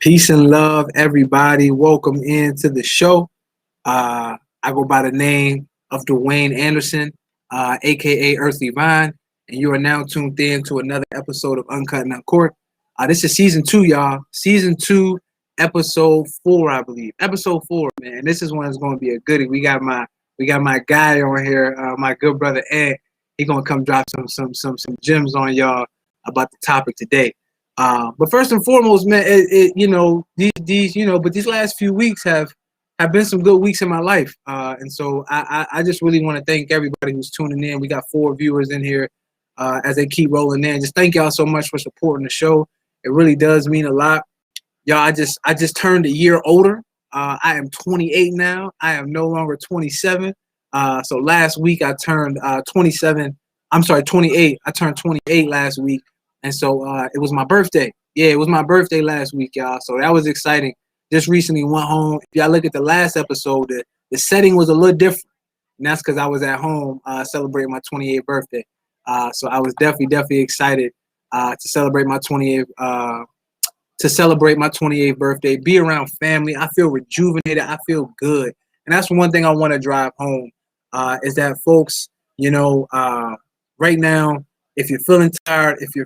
Peace and love, everybody. Welcome into the show. I go by the name of Dwayne Anderson, aka Earthly Vine, and you are now tuned in to another episode of Uncut Uncorked. This is season 2, y'all. Season 2, episode 4, I believe. Episode 4, man. This is one that's going to be a goodie. We got my guy on here, my good brother Ed. He gonna come drop some gems on y'all about the topic today. But first and foremost, man, these last few weeks have been some good weeks in my life, and so I just really want to thank everybody who's tuning in. We got 4 viewers in here as they keep rolling in. Just thank y'all so much for supporting the show. It really does mean a lot, y'all. I just turned a year older. I am 28 now. I am no longer 27. So last week I turned 27. I'm sorry, 28. I turned 28 last week. And so it was my birthday. Yeah, it was my birthday last week, y'all. So that was exciting. Just recently went home. If y'all look at the last episode, the setting was a little different. And that's because I was at home celebrating my 28th birthday. So I was definitely excited to celebrate my 28th birthday, be around family. I feel rejuvenated. I feel good. And that's one thing I want to drive home is that, folks, right now, if you're feeling tired, if you're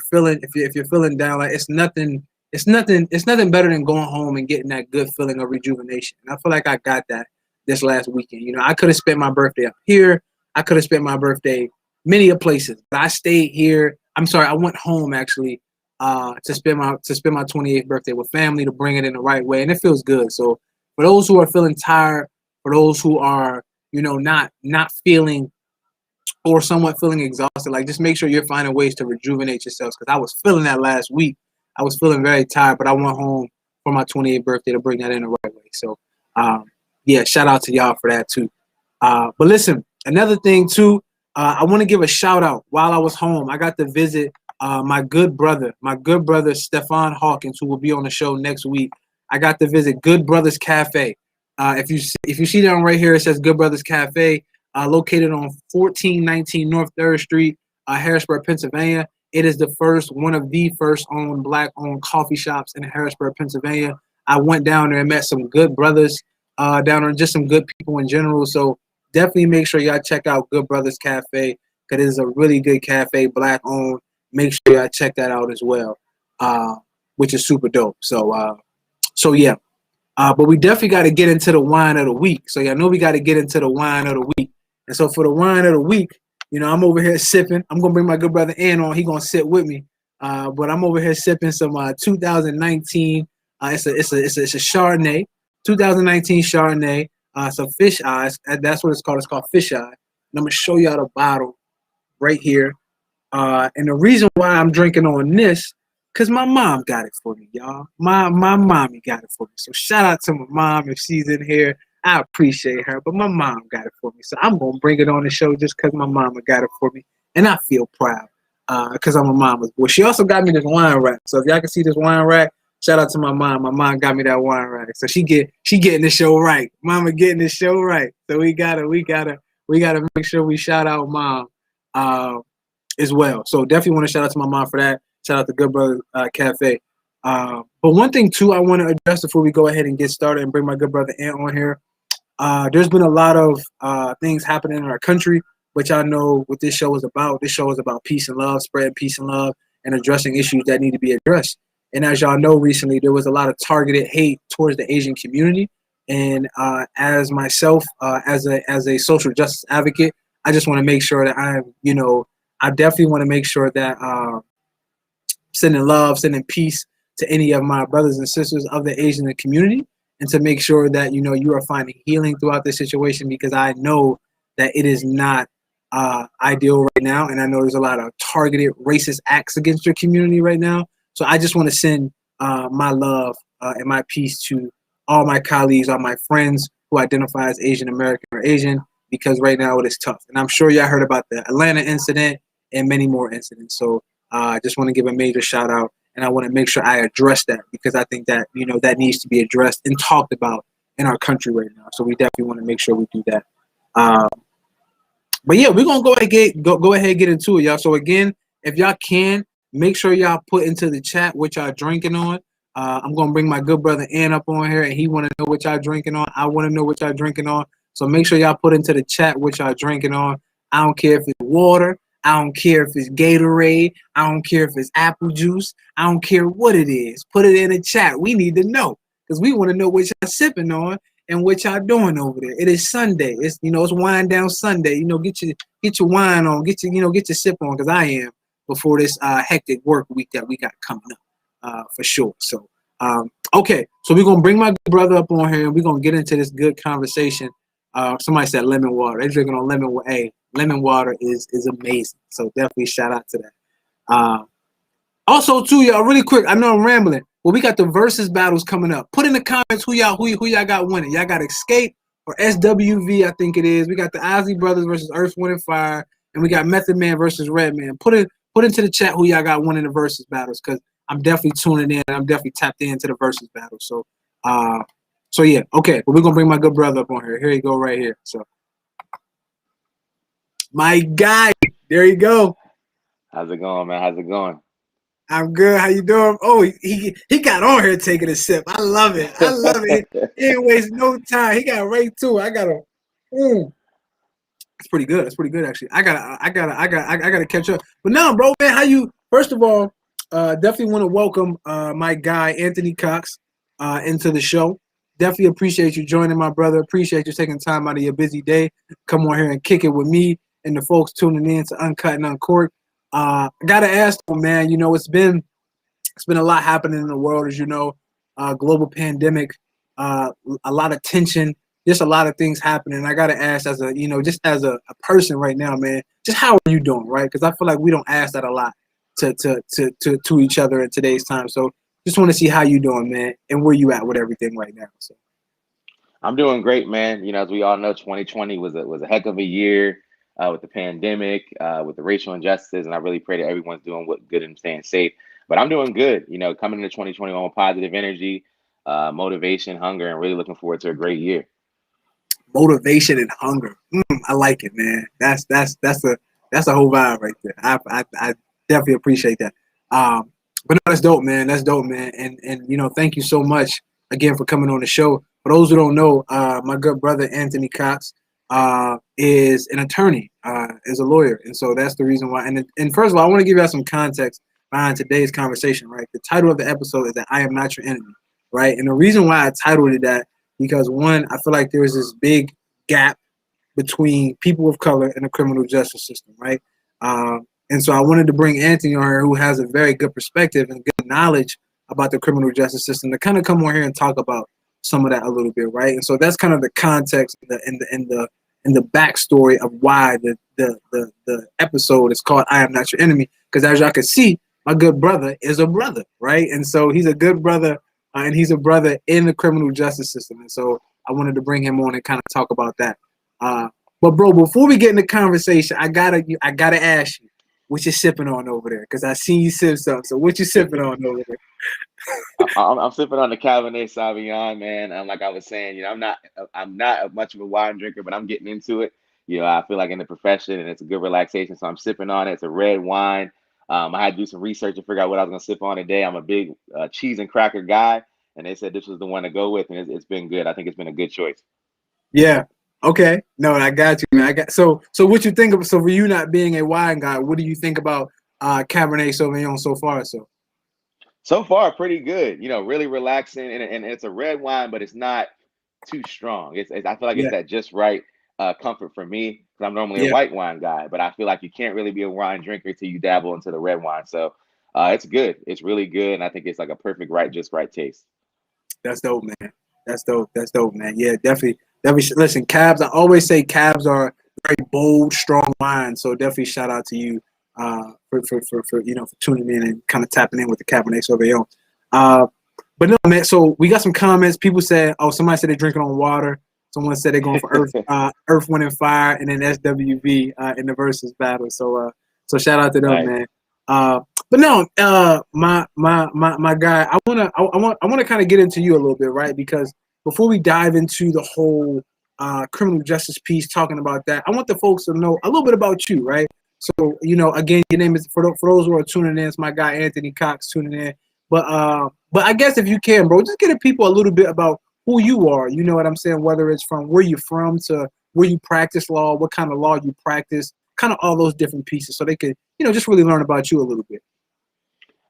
feeling down, like it's nothing better than going home and getting that good feeling of rejuvenation. And I feel like I got that this last weekend. I could have spent my birthday up here. I could have spent my birthday many of places, but I stayed here. I'm sorry, I went home actually to spend my 28th birthday with family, to bring it in the right way, and it feels good. So for those who are feeling tired, for those who are not feeling or somewhat feeling exhausted, like just make sure you're finding ways to rejuvenate yourselves, because I was feeling that last week. I was feeling very tired, but I went home for my 28th birthday to bring that in the right way. So yeah, shout out to y'all for that too. But listen, another thing too, I want to give a shout out. While I was home, I got to visit my good brother Stefan Hawkins, who will be on the show next week. I got to visit Good Brothers Cafe. If you see down right here, it says Good Brothers Cafe, located on 1419 North 3rd Street, Harrisburg, Pennsylvania. It is one of the first Black-owned coffee shops in Harrisburg, Pennsylvania. I went down there and met some good brothers down there, just some good people in general. So definitely make sure y'all check out Good Brothers Cafe, because it is a really good cafe, Black-owned. Make sure y'all check that out as well, which is super dope. So yeah. But we definitely got to get into the wine of the week. So y'all know we got to get into the wine of the week. And so for the wine of the week, I'm over here sipping. I'm going to bring my good brother Ann on. He's going to sit with me. But I'm over here sipping some 2019. It's a Chardonnay, 2019 Chardonnay, some fish eyes. That's what it's called. It's called fish eye. And I'm going to show y'all the bottle right here. And the reason why I'm drinking on this, because my mom got it for me, y'all. My mommy got it for me. So shout out to my mom if she's in here. I appreciate her, but my mom got it for me. So I'm going to bring it on the show just because my mama got it for me. And I feel proud because I'm a mama's boy. She also got me this wine rack. So if y'all can see this wine rack, shout out to my mom. My mom got me that wine rack. So she getting the show right. Mama getting the show right. So we gotta make sure we shout out mom as well. So definitely want to shout out to my mom for that. Shout out to Good Brother Cafe. But one thing too I want to address before we go ahead and get started and bring my good brother Ant on here. There's been a lot of things happening in our country, which I know what this show is about. This show is about peace and love, spreading peace and love, and addressing issues that need to be addressed. And as y'all know, recently there was a lot of targeted hate towards the Asian community. And as myself, as a social justice advocate, I just want to make sure that I definitely want to make sure that sending love, sending peace to any of my brothers and sisters of the Asian community, and to make sure that you are finding healing throughout this situation, because I know that it is not ideal right now, and I know there's a lot of targeted racist acts against your community right now. So I just want to send my love and my peace to all my colleagues, all my friends who identify as Asian American or Asian, because right now it is tough. And I'm sure y'all heard about the Atlanta incident and many more incidents. So I just want to give a major shout out, and I want to make sure I address that, because I think that that needs to be addressed and talked about in our country right now. So we definitely want to make sure we do that. But yeah, we're gonna go ahead and get into it, y'all. So again, if y'all can, make sure y'all put into the chat what y'all drinking on. I'm gonna bring my good brother Ann up on here, and he want to know what y'all drinking on. I want to know what y'all drinking on. So make sure y'all put into the chat what y'all drinking on. I don't care if it's water. I don't care if it's Gatorade. I don't care if it's apple juice. I don't care what it is. Put it in the chat. We need to know because we want to know what y'all sipping on and what y'all doing over there. It is Sunday. It's it's wind down Sunday. Get your wine on. Get your sip on because I am before this hectic work week that we got coming up for sure. So okay, so we're gonna bring my good brother up on here and we're gonna get into this good conversation. Somebody said lemon water. They're drinking on lemon water. Hey, lemon water is amazing. So definitely shout out to that. Also, too, y'all, really quick. I know I'm rambling. Well, we got the versus battles coming up. Put in the comments who y'all got winning. Y'all got Escape or SWV, I think it is. We got the Ozzy Brothers versus Earth, Wind, and Fire, and we got Method Man versus Redman. Put into the chat who y'all got winning the versus battles because I'm definitely tuning in. I'm definitely tapped into the versus battle. So yeah, okay. But we're gonna bring my good brother up on here. Here you go, right here. So my guy, there you go. How's it going, man? How's it going? I'm good. How you doing? Oh, he got on here taking a sip. I love it. I love it. He ain't waste no time. He got right to it. I gotta. It's pretty good. It's pretty good actually. I gotta catch up. But no, bro, man, how you? First of all, definitely want to welcome my guy Anthony Cox into the show. Definitely appreciate you joining, my brother. Appreciate you taking time out of your busy day. Come on here and kick it with me and the folks tuning in to Uncut and Uncorked. I gotta ask, man. It's been a lot happening in the world, as you know. Global pandemic, a lot of tension, just a lot of things happening. I gotta ask, as just as a person right now, man, just how are you doing, right? Because I feel like we don't ask that a lot to each other in today's time. So just want to see how you doing, man, and where you at with everything right now. So I'm doing great, man. As we all know, 2020 was a heck of a year with the pandemic, with the racial injustices, and I really pray that everyone's doing good and staying safe. But I'm doing good. Coming into 2021 with positive energy, motivation, hunger, and really looking forward to a great year. Motivation and hunger. I like it, man. That's a whole vibe right there. I definitely appreciate that. But no, that's dope, man. That's dope, man. And thank you so much again for coming on the show. For those who don't know, my good brother Anthony Cox is an attorney, is a lawyer, and so that's the reason why. And first of all, I want to give you some context behind today's conversation. Right, the title of the episode is that I am not your enemy. Right, and the reason why I titled it that because one, I feel like there is this big gap between people of color and the criminal justice system. Right. And so I wanted to bring Anthony on here, who has a very good perspective and good knowledge about the criminal justice system, to kind of come on here and talk about some of that a little bit, right? And so that's kind of the context and the backstory of why the episode is called "I Am Not Your Enemy," because as y'all can see, my good brother is a brother, right? And so he's a good brother, and he's a brother in the criminal justice system. And so I wanted to bring him on and kind of talk about that. But bro, before we get in the conversation, I gotta ask you, what you sipping on over there? Because I seen you sip something. So what you sipping on over there? I'm sipping on the Cabernet Sauvignon, man. And like I was saying, I'm not much of a wine drinker, but I'm getting into it. I feel like in the profession, and it's a good relaxation. So I'm sipping on it. It's a red wine. I had to do some research to figure out what I was gonna sip on today. I'm a big cheese and cracker guy, and they said this was the one to go with, and it's been good. I think it's been a good choice. Yeah. Okay. No, I got you, man. So what you think of? So for you not being a wine guy, what do you think about Cabernet Sauvignon so far? So far, pretty good. Really relaxing, and it's a red wine, but it's not too strong. I feel like it's Yeah. that just right comfort for me because I'm normally a Yeah. white wine guy, but I feel like you can't really be a wine drinker till you dabble into the red wine. So it's good. It's really good, and I think it's like a perfect just right taste. That's dope, man. That's dope, man. Yeah, definitely. Listen, cabs. I always say cabs are very bold, strong wines. So definitely shout out to you for tuning in and kind of tapping in with the Cabernet Sauvignon. But no, man. So we got some comments. People said, somebody said they're drinking on water. Someone said they're going for Earth, Wind, and Fire, and then SWV in the versus battle. So shout out to them, Nice. man. But no, my guy, I wanna kind of get into you a little bit, right? Because before we dive into the whole criminal justice piece, talking about that, I want the folks to know a little bit about you, right? So again, your name is for those who are tuning in. It's my guy Anthony Cox tuning in. But I guess if you can, bro, just give people a little bit about who you are. You know what I'm saying? Whether it's from where you're from to where you practice law, what kind of law you practice, kind of all those different pieces, so they could, just really learn about you a little bit.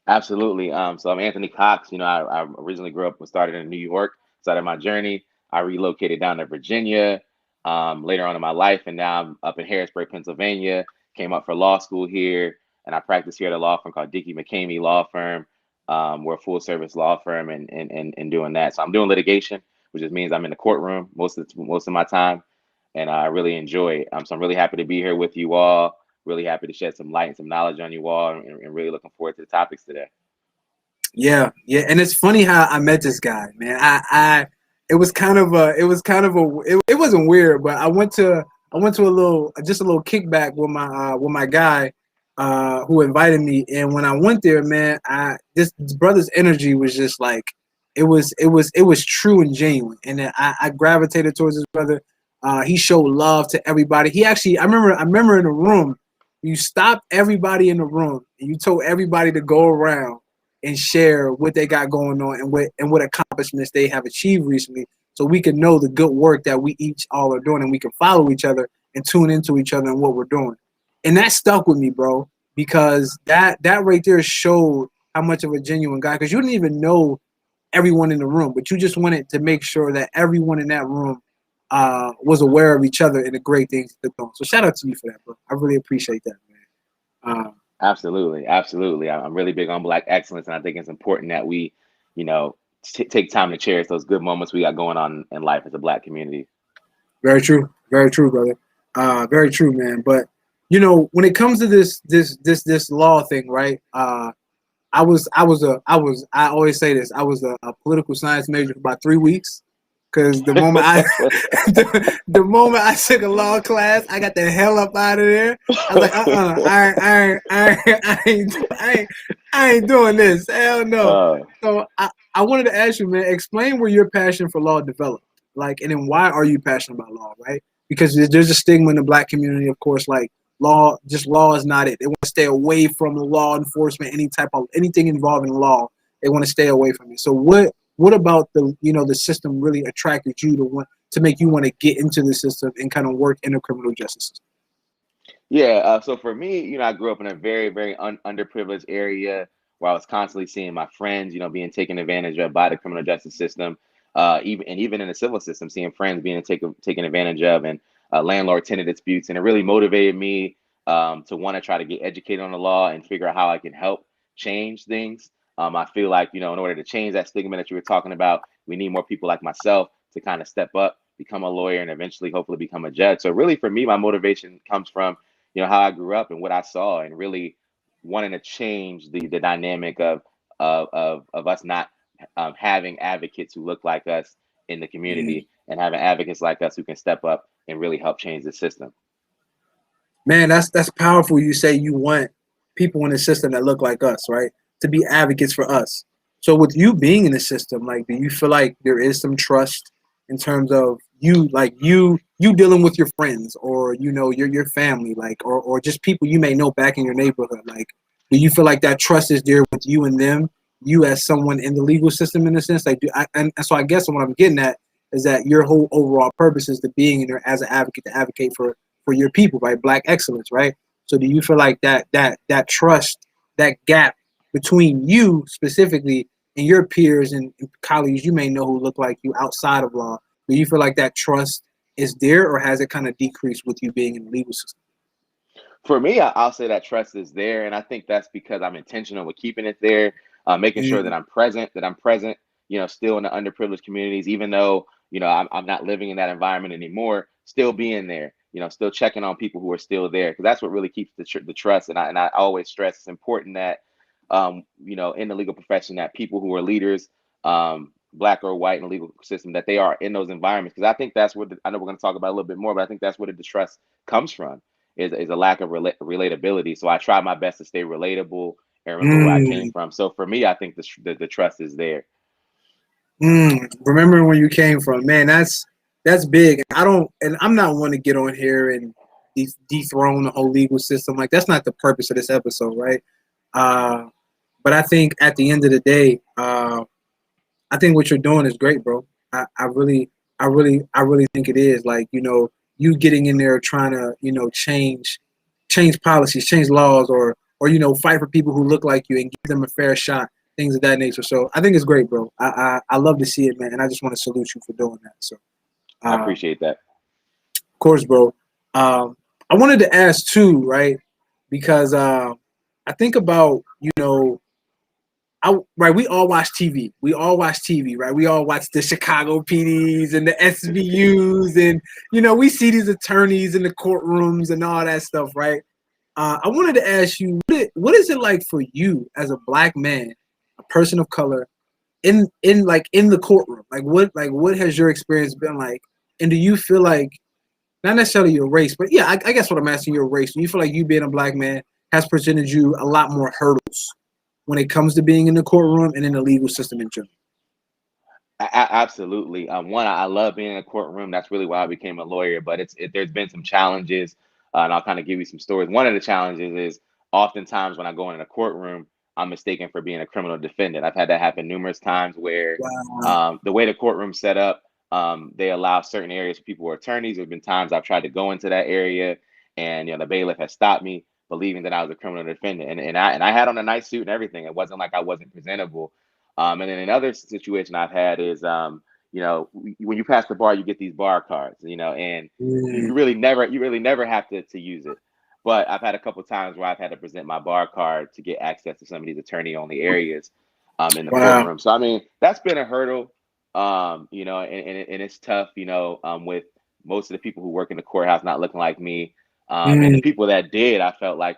Absolutely. So I'm Anthony Cox. I originally grew up and started in New York, started my journey. I relocated down to Virginia later on in my life, and now I'm up in Harrisburg, Pennsylvania. Came up for law school here, and I practice here at a law firm called Dickey McCamey Law Firm. We're a full service law firm, and doing that. So I'm doing litigation, which just means I'm in the courtroom most of my time, and I really enjoy it. So I'm really happy to be here with you all. Really happy to shed some light and some knowledge on you all, and really looking forward to the topics today. Yeah, yeah, and it's funny how I met this guy, man. It was kind of it wasn't weird, but I went to a little kickback with my guy, who invited me, and when I went there, man, this brother's energy was just like, it was true and genuine, and then I gravitated towards this brother. He showed love to everybody. He actually, I remember in the room, you stopped everybody in the room, and you told everybody to go around and share what they got going on and what accomplishments they have achieved recently, so we can know the good work that we each all are doing, and we can follow each other and tune into each other and what we're doing. And that stuck with me, bro, because that right there showed how much of a genuine guy, because you didn't even know everyone in the room, but you just wanted to make sure that everyone in that room was aware of each other and the great things they're doing. So shout out to you for that, bro. I really appreciate that, man. Absolutely, absolutely. I'm really big on Black excellence, and I think it's important that we, you know, take time to cherish those good moments we got going on in life as a Black community. Very true, brother. Very true, man. But when it comes to this law thing, right? I always say this. I was a political science major for about 3 weeks, because the moment I took a law class, I got the hell up out of there. I was like, I ain't doing this. Hell no. uh, So I wanted to ask you, man, explain where your passion for law developed, like, and then why are you passionate about law, right? Because there's a stigma in the Black community, of course, like law is not it. They want to stay away from law enforcement, anything involving law. They want to stay away from it. So what about the system really attracted you to make you want to get into the system and kind of work in the criminal justice system? Yeah, so for me, I grew up in a very, very underprivileged area where I was constantly seeing my friends, being taken advantage of by the criminal justice system, even in the civil system, seeing friends being taken advantage of, and landlord-tenant disputes, and it really motivated me to want to try to get educated on the law and figure out how I can help change things. I feel like, in order to change that stigma that you were talking about, we need more people like myself to kind of step up, become a lawyer, and eventually, hopefully, become a judge. So really, for me, my motivation comes from how I grew up and what I saw, and really wanting to change the dynamic of us not having advocates who look like us in the Mm. community, and having advocates like us who can step up and really help change the system. Man, that's powerful. You say you want people in the system that look like us, right? To be advocates for us. So with you being in the system, like, do you feel like there is some trust in terms of you dealing with your friends, or your family, like, or just people you may know back in your neighborhood? Like, do you feel like that trust is there with you and them, you as someone in the legal system, in a sense? Like, and so I guess what I'm getting at is that your whole overall purpose is to being in there as an advocate, to advocate for your people, right? Black excellence, right? So do you feel like that trust, that gap between you specifically and your peers and colleagues you may know who look like you outside of law, do you feel like that trust is there, or has it kind of decreased with you being in the legal system? For me, I'll say that trust is there, and I think that's because I'm intentional with keeping it there, making sure that Mm, I'm present, still in the underprivileged communities, even though I'm not living in that environment anymore. Still being there, still checking on people who are still there, because that's what really keeps the trust. And I always stress it's important that in the legal profession, that people who are leaders, Black or white in the legal system, that they are in those environments, because I think that's what I know we're going to talk about a little bit more, but I think that's where the distrust comes from, is a lack of relatability. So I try my best to stay relatable and remember where I came mm, from. So for me, I think the trust is there. Remembering where you came from, man, that's big. I'm not one to get on here and dethrone the whole legal system. Like, that's not the purpose of this episode, right? Uh, But I think at the end of the day, I think what you're doing is great, bro. I really think it is. Like, you getting in there trying to, change policies, change laws, or fight for people who look like you and give them a fair shot, things of that nature. So I think it's great, bro. I love to see it, man, and I just want to salute you for doing that. So, I of appreciate that. course, bro. I wanted to ask too, right? Because I think about, right, we all watch TV. We all watch TV, right? We all watch the Chicago PDs and the SVUs, and we see these attorneys in the courtrooms and all that stuff, right? I wanted to ask you, what is it like for you as a black man, a person of color, in the courtroom? What has your experience been like? And do you feel like, not necessarily your race, but yeah, I guess what I'm asking, your race. Do you feel like you being a black man has presented you a lot more hurdles when it comes to being in the courtroom and in the legal system in general? Absolutely. One, I love being in a courtroom. That's really why I became a lawyer. But there's been some challenges, and I'll kind of give you some stories. One of the challenges is oftentimes when I go in a courtroom, I'm mistaken for being a criminal defendant. I've had that happen numerous times where Wow. the way the courtroom's set up, they allow certain areas for people who are attorneys. There's been times I've tried to go into that area, and the bailiff has stopped me, believing that I was a criminal defendant, and I had on a nice suit and everything. It wasn't like I wasn't presentable. And then another situation I've had is, when you pass the bar, you get these bar cards, and you Mm, really never have to use it. But I've had a couple times where I've had to present my bar card to get access to some of these attorney-only areas, in the wow. courtroom. So I mean, that's been a hurdle, and it's tough, with most of the people who work in the courthouse not looking like me, and the Mm, people that did, I felt like,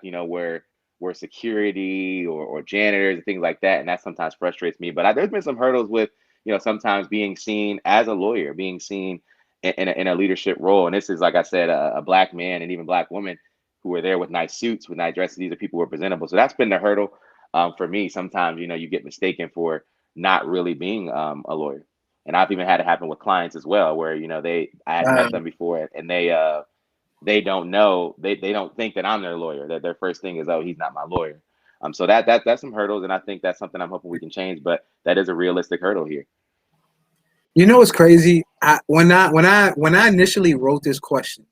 were security or janitors and things like that, and that sometimes frustrates me. But there's been some hurdles with, sometimes being seen as a lawyer, being seen in a leadership role. And this is, like I said, a black man and even black women who are there with nice suits, with nice dresses. These are people who are presentable. So that's been the hurdle, for me. Sometimes, you get mistaken for not really being a lawyer. And I've even had it happen with clients as well, where I had wow. met them before, and they don't know, they don't think that I'm their lawyer. That their first thing is, oh, he's not my lawyer. So that's some hurdles, and I think that's something I'm hoping we can change. But that is a realistic hurdle here. You know what's crazy? When I initially wrote this question,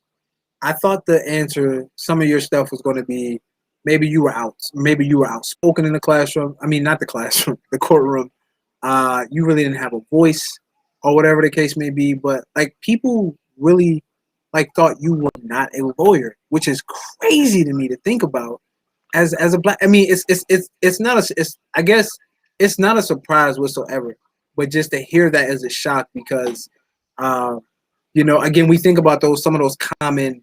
I thought the answer, some of your stuff was going to be, maybe you were outspoken in the classroom. I mean, not the classroom, the courtroom. You really didn't have a voice, or whatever the case may be. But like, people really like thought you were not a lawyer, which is crazy to me to think about. As a black, I mean, it's not a, it's I guess it's not a surprise whatsoever, but just to hear that is a shock because, uh, again, we think about some of those common,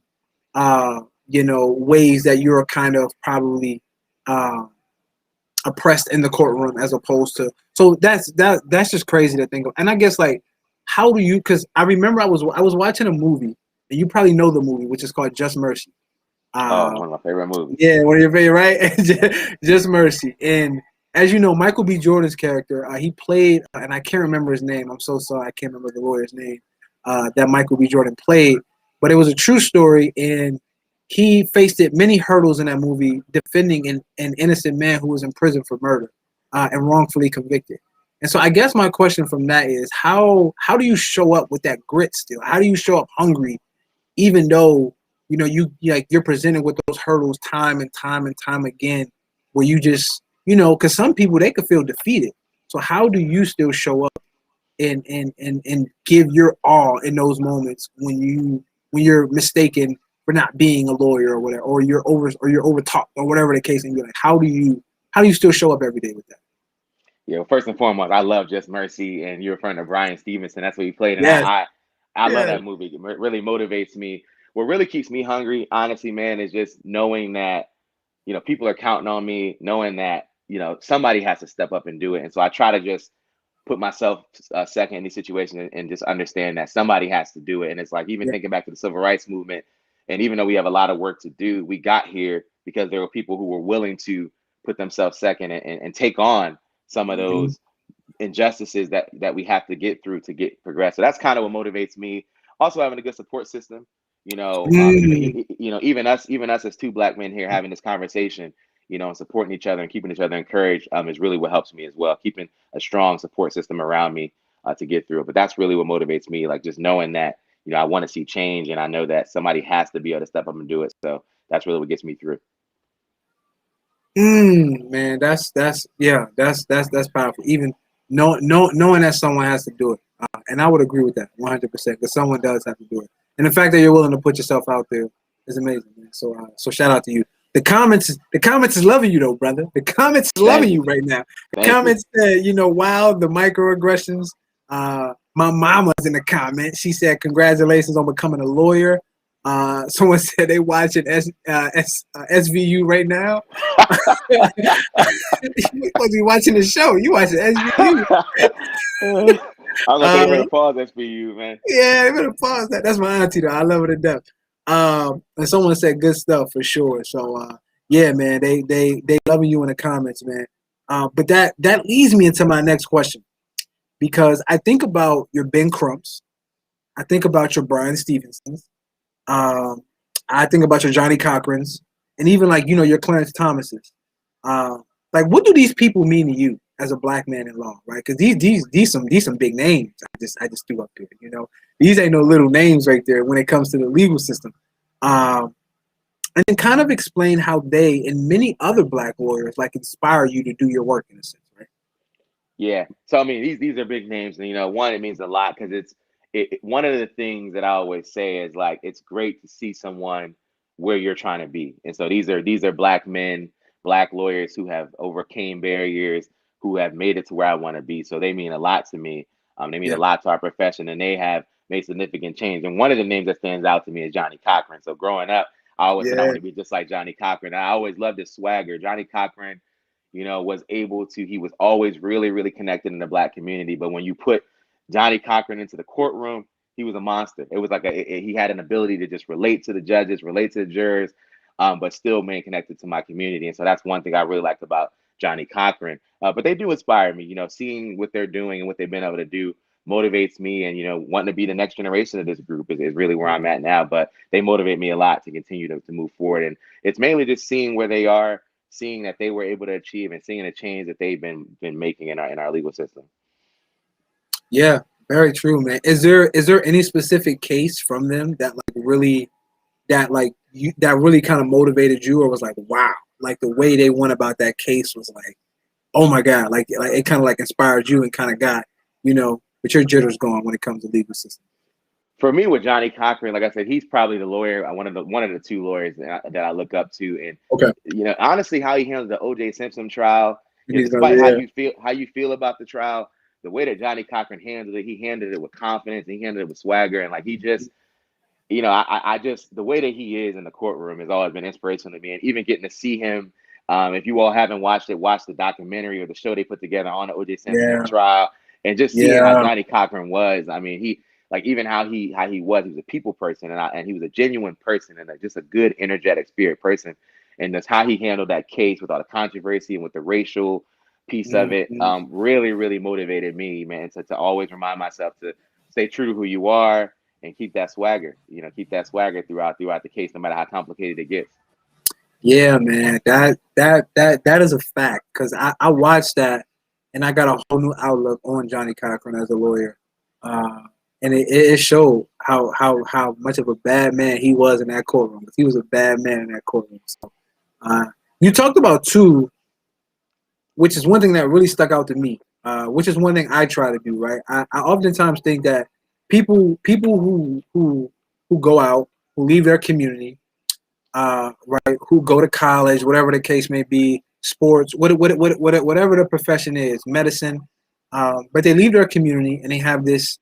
ways that you're kind of probably uh, oppressed in the courtroom as opposed to. So that's just crazy to think of. And I guess, like, how do you? Because I remember I was watching a movie, and you probably know the movie, which is called Just Mercy. Oh, Uh, one of my favorite movies. yeah, one of your favorite, right? Just Mercy. And as you know, Michael B. Jordan's character, he played, and I can't remember his name. I'm so sorry, I can't remember the lawyer's name that Michael B. Jordan played. But it was a true story, and he faced many hurdles in that movie, defending an innocent man who was in prison for murder and wrongfully convicted. And so, I guess my question from that is, how do you show up with that grit still? How do you show up hungry, even though you're presented with those hurdles time and time and time again, where you just, because some people, they could feel defeated. So how do you still show up and give your all in those moments when you're mistaken for not being a lawyer or whatever, or you're over talked or whatever the case, and you're like, how do you still show up every day with that? Well, first and foremost, I love Just Mercy, and you're referring to Brian Stevenson. That's what he played, and Yes, I love yes. that movie. It really motivates me. What really keeps me hungry, honestly, man, is just knowing that, people are counting on me, knowing that, somebody has to step up and do it. And so I try to just put myself second in these situations, and just understand that somebody has to do it. And it's like, even Yeah. thinking back to the civil rights movement, and even though we have a lot of work to do, we got here because there were people who were willing to put themselves second, and take on some of Mhm. those injustices that we have to get through to get progress. So that's kind of what motivates me. Also, having a good support system. Mm. Even us as two black men here having this conversation. and supporting each other and keeping each other encouraged is really what helps me as well. Keeping a strong support system around me to get through it. But that's really what motivates me, like just knowing that, I want to see change, and I know that somebody has to be able to step up and do it. So that's really what gets me through. Man, that's powerful. Even knowing that someone has to do it, and I would agree with that 100% because someone does have to do it. And the fact that you're willing to put yourself out there is amazing, man. So shout out to you. The comments is loving you though, brother. The comments is loving you right now. The comments said, wow, the microaggressions. My mama's in the comments. She said, congratulations on becoming a lawyer. Someone said they watching SVU right now. You're supposed to be watching the show. You watching SVU. I'm gonna say better pause SVU, man. Yeah, they better pause that. That's my auntie though. I love her to death. And someone said good stuff for sure. So yeah, man, they loving you in the comments, man. But that leads me into my next question, because I think about your Ben Crumps, I think about your Brian Stevensons, I think about your Johnny Cochrans, and even like your Clarence Thomases. Like, what do these people mean to you as a black man in law, right? Because these some big names. I just threw up here. These ain't no little names right there when it comes to the legal system. And then kind of explain how they and many other black lawyers like inspire you to do your work in a sense, right? Yeah. So I mean, these are big names, and one, it means a lot because one of the things that I always say is like it's great to see someone where you're trying to be. And so these are black men, black lawyers who have overcame barriers, who have made it to where I want to be. So they mean a lot to me. They mean a lot to our profession, and they have made significant change. And one of the names that stands out to me is Johnny Cochran. So growing up, I always said I want to be just like Johnny Cochran. I always loved his swagger. Johnny Cochran, was able to, he was always really, really connected in the black community. But when you put Johnny Cochran into the courtroom, he was a monster. It was like he had an ability to just relate to the judges, relate to the jurors, but still remain connected to my community. And so that's one thing I really liked about Johnny Cochran. But they do inspire me, seeing what they're doing and what they've been able to do motivates me, and wanting to be the next generation of this group is really where I'm at now. But they motivate me a lot to continue to move forward. And it's mainly just seeing where they are, seeing that they were able to achieve, and seeing the change that they've been making in our legal system. Yeah, very true, man. Is there any specific case from them that really kind of motivated you, or was like, wow, like the way they went about that case was like, oh my God, like it kind of like inspired you and kind of got with your jitters going when it comes to legal system? For me, with Johnny Cochran, like I said, he's probably the lawyer, one of the two lawyers that I look up to. And okay, honestly, how he handled the O.J. Simpson trial, despite how you feel about the trial, the way that Johnny Cochran handled it, he handled it with confidence, he handled it with swagger, and like he just, I just, the way that he is in the courtroom has always been inspirational to me. And even getting to see him, if you all haven't watched it, watch the documentary or the show they put together on the O.J. Simpson trial, and just seeing how Johnny Cochran was. I mean, he. Like even how he was a people person, and he was a genuine person, and just a good, energetic spirit person. And that's how he handled that case with all the controversy and with the racial piece of it. Really, really motivated me, man, to always remind myself to stay true to who you are and keep that swagger. Keep that swagger throughout the case, no matter how complicated it gets. Yeah, man, that is a fact, because I watched that and I got a whole new outlook on Johnny Cochran as a lawyer. And it showed how much of a bad man he was in that courtroom. He was a bad man in that courtroom. So, you talked about two, which is one thing that really stuck out to me, which is one thing I try to do, right? I oftentimes think that people who go out, who leave their community, right, who go to college, whatever the case may be, sports, whatever the profession is, medicine, but they leave their community and they have this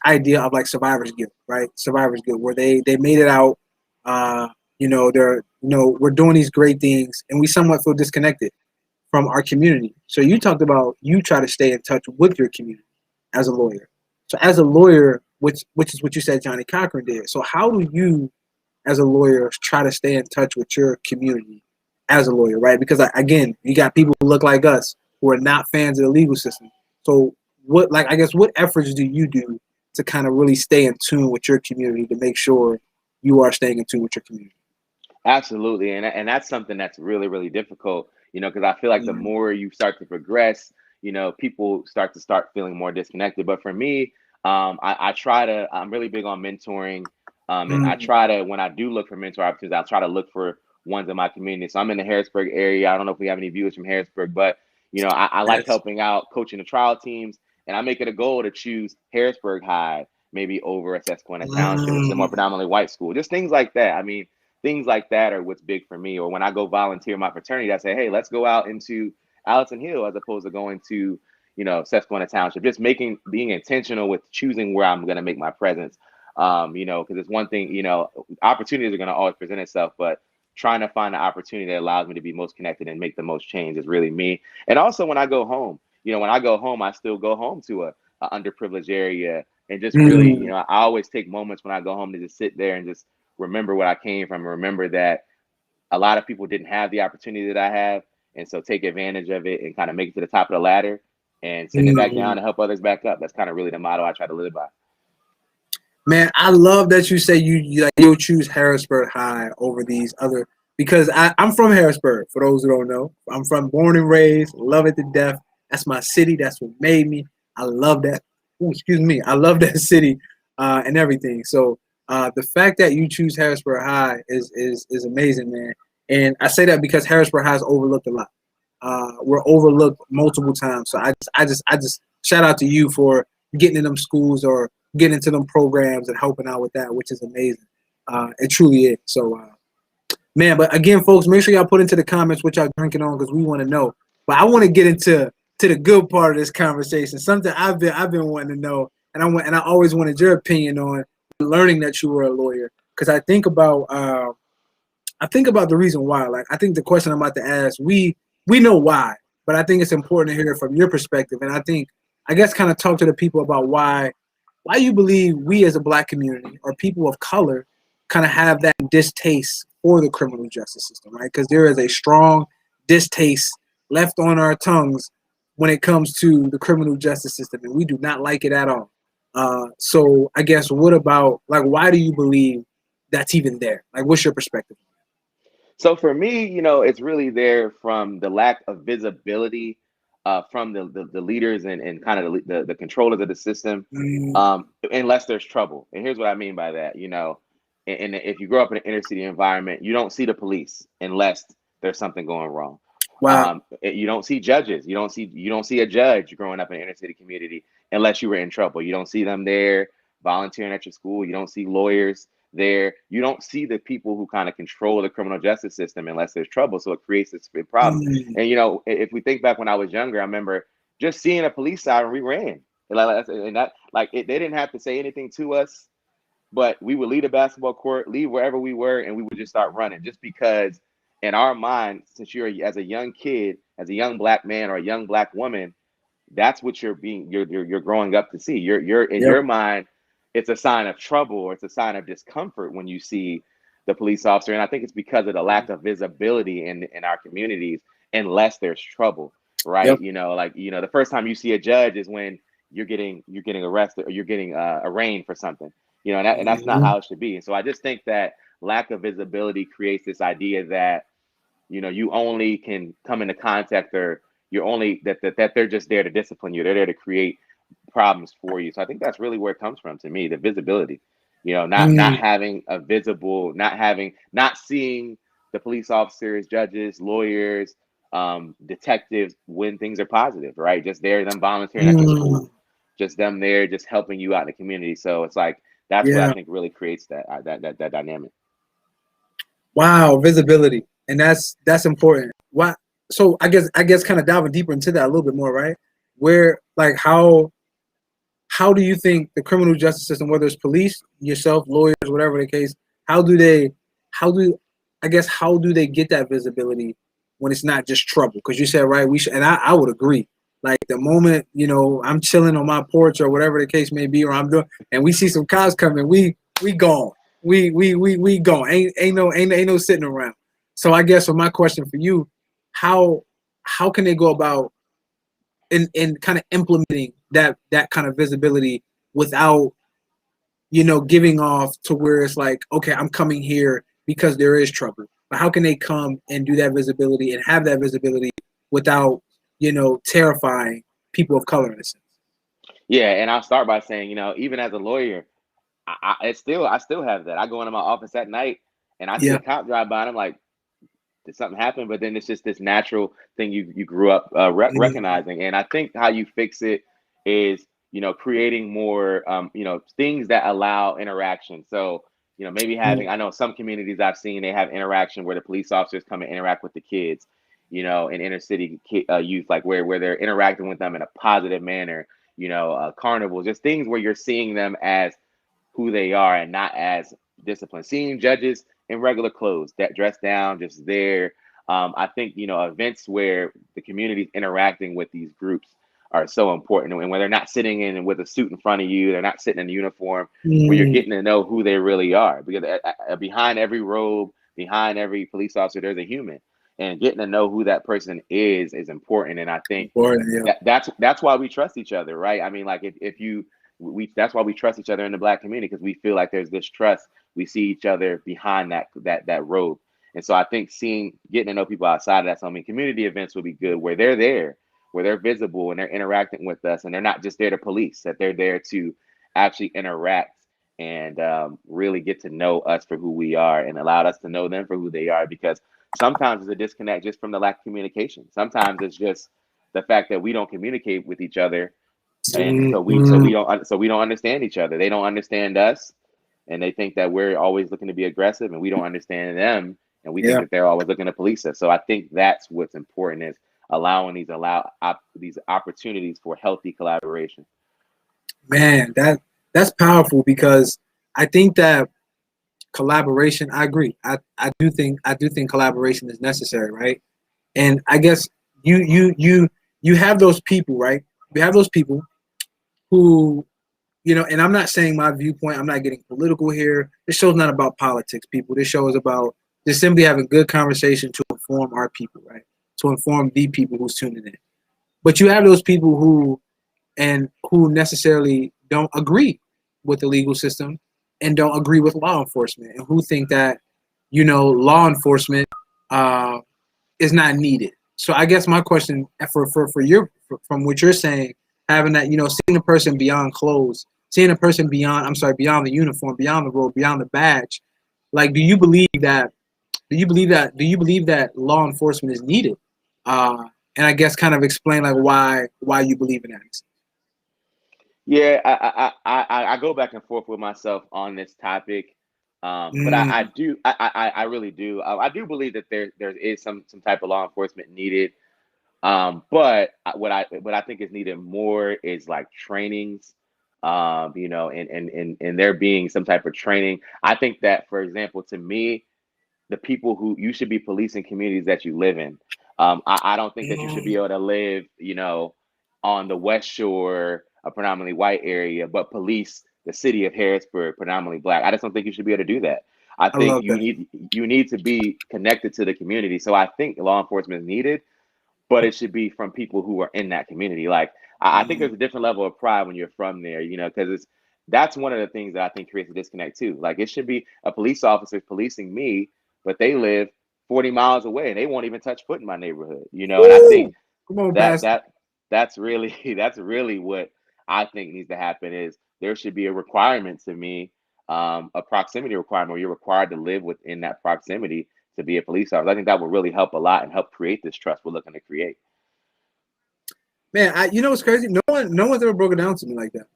idea of like survivor's guilt, right? Survivor's guilt, where they made it out, they're we're doing these great things, and we somewhat feel disconnected from our community. So you talked about you try to stay in touch with your community as a lawyer. So as a lawyer, which is what you said Johnny Cochran did. So how do you, as a lawyer, try to stay in touch with your community as a lawyer, right? Because again, you got people who look like us who are not fans of the legal system. So what efforts do you do to kind of really stay in tune with your community to make sure you are staying in tune with your community? Absolutely, and that's something that's really really difficult, because I feel like the Mm, more you start to progress, people start feeling more disconnected. But for me, I try to. I'm really big on mentoring, and I mm, try to when I do look for mentor opportunities, I'll try to look for ones in my community. So I'm in the Harrisburg area. I don't know if we have any viewers from Harrisburg, but I like yes. helping out, coaching the trial teams, and I make it a goal to choose Harrisburg High maybe over a Susquehanna Township, which is a more Mm, predominantly white school. Just things like that. I mean, things like that are what's big for me. Or when I go volunteer my fraternity, I say, hey, let's go out into Allison Hill as opposed to going to, Susquehanna Township. Just being intentional with choosing where I'm going to make my presence. Because it's one thing, opportunities are going to always present itself, but trying to find an opportunity that allows me to be most connected and make the most change is really me. And also when I go home, I still go home to a underprivileged area and just really, mm, I always take moments when I go home to just sit there and just remember where I came from and remember that a lot of people didn't have the opportunity that I have. And so take advantage of it and kind of make it to the top of the ladder and send it back down mm. and help others back up. That's kind of really the motto I try to live by. Man, I love that you say like you'll choose Harrisburg High over these other because I'm from Harrisburg. For those who don't know, I'm from born and raised, love it to death. That's my city. That's what made me. I love that. Ooh, excuse me. I love that city and everything. So the fact that you choose Harrisburg High is amazing, man. And I say that because Harrisburg High is overlooked a lot. We're overlooked multiple times. So I just shout out to you for getting in them schools or getting into them programs and helping out with that, which is amazing. It truly is. So, man, but again, folks, make sure y'all put into the comments what y'all drinking on because we want to know. But I want to get into the good part of this conversation. Something I've been wanting to know, and I always wanted your opinion on learning that you were a lawyer because I think about the reason why. Like I think the question I'm about to ask, we know why, but I think it's important to hear it from your perspective. And I guess kind of talk to the people about why you believe we as a black community or people of color kind of have that distaste for the criminal justice system, right? Because there is a strong distaste left on our tongues when it comes to the criminal justice system, and we do not like it at all. So I guess what about like why do you believe that's even there? Like, what's your perspective? So for me, it's really there from the lack of visibility from the leaders and kind of the controllers of the system, Mm, unless there's trouble. And here's what I mean by that. And if you grow up in an inner city environment, you don't see the police unless there's something going wrong. wow. You don't see judges. You don't see a judge growing up in an inner city community unless you were in trouble. You don't see them there volunteering at your school. You don't see lawyers there. You don't see the people who kind of control the criminal justice system unless there's trouble. So it creates this big problem. Mm, And if we think back when I was younger, I remember just seeing a police siren, we ran. And that they didn't have to say anything to us, but we would leave the basketball court, leave wherever we were, and we would just start running. Just because, in our mind, since you're as a young kid, as a young black man or a young black woman, that's what you're growing up to see. You're in yep. your mind, it's a sign of trouble or it's a sign of discomfort when you see the police officer. And I think it's because of the lack of visibility in our communities, unless there's trouble, right? Yep. The first time you see a judge is when you're getting arrested or you're getting arraigned for something, and that's not Mhm. how it should be. And so I just think that lack of visibility creates this idea that you only can come into contact or you're only that they're just there to discipline you. They're there to create problems for you. So I think that's really where it comes from to me, the visibility. Not Mm, having a visible, not seeing the police officers, judges, lawyers, detectives when things are positive, right? Just them volunteering at your mm, school, just them there, just helping you out in the community. So it's like that's what I yeah. think really creates that dynamic. Wow, visibility, and that's important. Why? So I guess kind of diving deeper into that a little bit more, right? Where like how do you think the criminal justice system, whether it's police, yourself, lawyers, whatever the case, how do they, how do, how do they get that visibility when it's not just trouble? Because you said, right, we should, and I would agree. Like the moment, I'm chilling on my porch or whatever the case may be, or I'm doing, and we see some cops coming, we gone. We gone. Ain't no sitting around. So I guess for my question for you, how how can they go about in kind of implementing that kind of visibility without giving off to where it's like, okay, I'm coming here because there is trouble. But how can they come and do that visibility and have that visibility without, terrifying people of color in a sense? Yeah, and I'll start by saying, even as a lawyer, I still have that. I go into my office at night and I see a Yeah. cop drive by and I'm like, did something happen? But then it's just this natural thing you grew up Mhm. recognizing. And I think how you fix it is, creating more, things that allow interaction. So, maybe Mhm. I know some communities I've seen, they have interaction where the police officers come and interact with the kids, in inner city youth, like where they're interacting with them in a positive manner, carnivals, just things where you're seeing them as who they are and not as disciplined. Seeing judges in regular clothes, that dress down, just there. I think events where the community is interacting with these groups are so important, and when they're not sitting in with a suit in front of you, they're not sitting in a uniform, where you're Mm. getting to know who they really are. Because behind every robe, behind every police officer, there's a human, and getting to know who that person is important. And I think Important, yeah. that's why we trust each other, right? I mean, like if you we that's why we trust each other in the Black community, because we feel like there's this trust. We see each other behind that robe. And so I think getting to know people outside of that. So I mean, community events would be good where they're there, where they're visible and they're interacting with us, and they're not just there to police. That they're there to actually interact and really get to know us for who we are, and allow us to know them for who they are. Because sometimes it's a disconnect just from the lack of communication. Sometimes it's just the fact that we don't communicate with each other, and Mhm. so we don't understand each other. They don't understand us, and they think that we're always looking to be aggressive, and we don't understand them, and we think Yeah. that they're always looking to police us. So I think that's what's important, is allowing these opportunities for healthy collaboration. Man, that's powerful because I think that collaboration, I agree. I do think collaboration is necessary, right? And I guess you have those people, right? You have those people who, and I'm not saying my viewpoint, I'm not getting political here. This show's not about politics, people. This show is about just simply having good conversation to inform our people, right? To inform the people who's tuning in. But you have those people who necessarily don't agree with the legal system and don't agree with law enforcement, and who think that law enforcement uh, is not needed. So I guess my question from what you're saying, having that seeing a person beyond clothes, seeing a person beyond the uniform, beyond the robe, beyond the badge, like do you believe that law enforcement is needed? And I guess kind of explain like why you believe in that. Yeah, I go back and forth with myself on this topic, but I Mm, do I really do. I do believe that there is some type of law enforcement needed. But what I think is needed more is like trainings, and there being some type of training. I think that, for example, to me, the people who you should be policing communities that you live in. I don't think that you should be mm, able to live, on the West Shore, a predominantly white area, but police the city of Harrisburg, predominantly Black. I just don't think you should be able to do that. I I think love that. you need to be connected to the community. So I think law enforcement is needed, but it should be from people who are in that community. Like I think Mm, there's a different level of pride when you're from there, because that's one of the things that I think creates a disconnect too. Like it should be a police officer policing me, but they live 40 miles away and they won't even touch foot in my neighborhood, and I think woo! Come on, that Pastor. that that's really that's really what I think needs to happen. Is there should be a requirement to me, a proximity requirement where you're required to live within that proximity to be a police officer. I think that would really help a lot and help create this trust we're looking to create. Man, you know what's crazy? No one's ever broken down to me like that.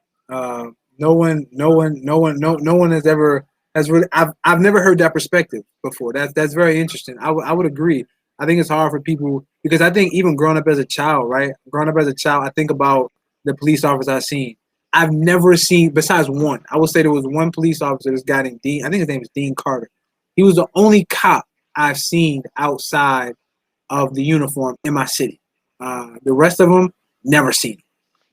No one has really. I've never heard that perspective before. That's very interesting. I would agree. I think it's hard for people because I think even growing up as a child, right? Growing up as a child, I think about the police officers I've seen. I've never seen besides one. I would say there was one police officer. This guy named Dean. I think his name is Dean Carter. He was the only cop I've seen outside of the uniform in my city. The rest of them, never seen them.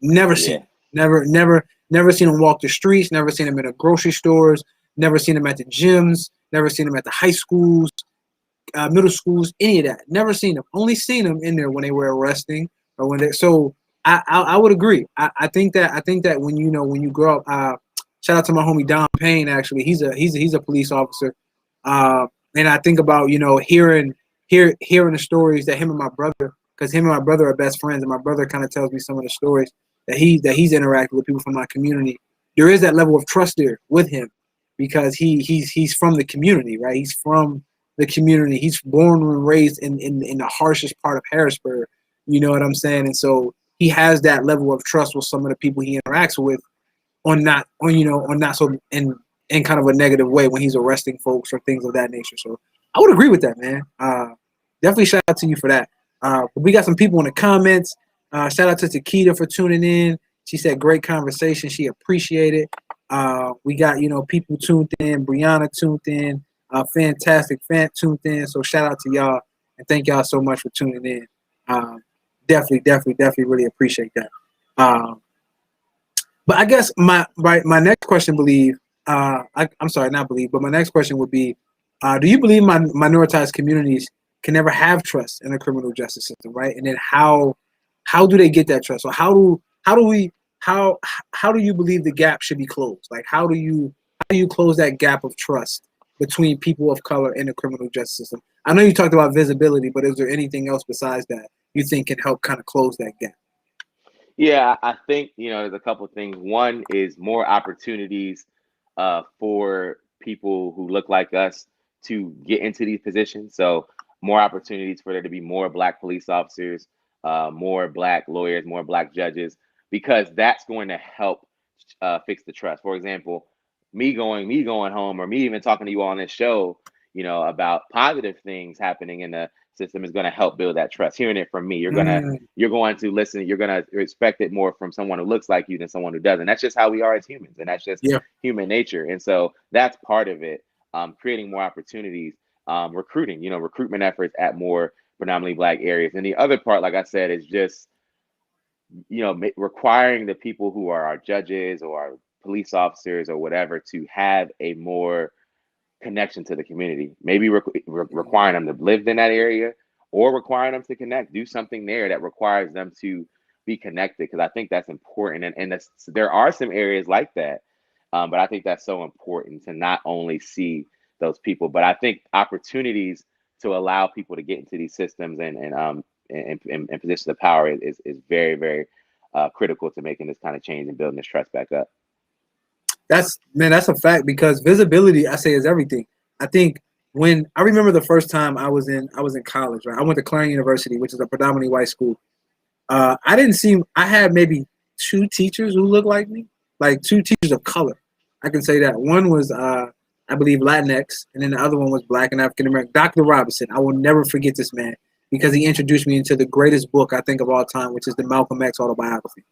Never seen Yeah. them. Never seen them walk the streets. Never seen them in the grocery stores. Never seen them at the gyms. Never seen them at the high schools, middle schools, any of that. Never seen them. Only seen them in there when they were arresting or when they. So I would agree. I think that when you grow up, shout out to my homie Don Payne. Actually, he's a police officer. And I think about, hearing the stories that him and my brother, because him and my brother are best friends, and my brother kind of tells me some of the stories that he's interacted with people from my community. There is that level of trust there with him, because he's from the community, right? He's from the community. He's born and raised in the harshest part of Harrisburg. You know what I'm saying? And so he has that level of trust with some of the people he interacts with, on not so in kind of a negative way when he's arresting folks or things of that nature. So I would agree with that, man. Definitely shout out to you for that. We got some people in the comments. Shout out to Takita for tuning in. She said great conversation. She appreciated. We got people tuned in. Brianna tuned in. Fantastic fan tuned in. So shout out to y'all and thank y'all so much for tuning in. Definitely really appreciate that. But I guess my next question, I'm sorry, not believe, but my next question would be, do you believe minoritized communities can never have trust in the criminal justice system, right? And then how do they get that trust? So how do you believe the gap should be closed? Like how do you close that gap of trust between people of color in the criminal justice system? I know you talked about visibility, but is there anything else besides that you think can help kind of close that gap? Yeah, I think there's a couple of things. One is more opportunities for people who look like us to get into these positions. So more opportunities for there to be more Black police officers, more Black lawyers, more Black judges, because that's going to help fix the trust. For example, me going home, or me even talking to you on this show, about positive things happening in the system is going to help build that trust. Hearing it from me, you're going to listen, you're going to respect it more from someone who looks like you than someone who doesn't. That's just how we are as humans, and that's just Yeah. human nature. And so that's part of it. Creating more opportunities, recruiting, recruitment efforts at more predominantly Black areas. And the other part, like I said, is just requiring the people who are our judges or our police officers or whatever to have a more connection to the community. Maybe requiring them to live in that area, or requiring them to connect, do something there that requires them to be connected. Because I think that's important, and there are some areas like that, but I think that's so important to not only see those people, but I think opportunities to allow people to get into these systems and positions of power is very, very critical to making this kind of change and building this trust back up. That's a fact, because visibility, I say, is everything. I think when I remember the first time I was in college, right? I went to Clarendon University, which is a predominantly white school. I had maybe two teachers who looked like me, like two teachers of color. I can say that. One was, I believe, Latinx, and then the other one was Black and African American. Dr. Robinson. I will never forget this man, because he introduced me into the greatest book I think of all time, which is the Malcolm X autobiography.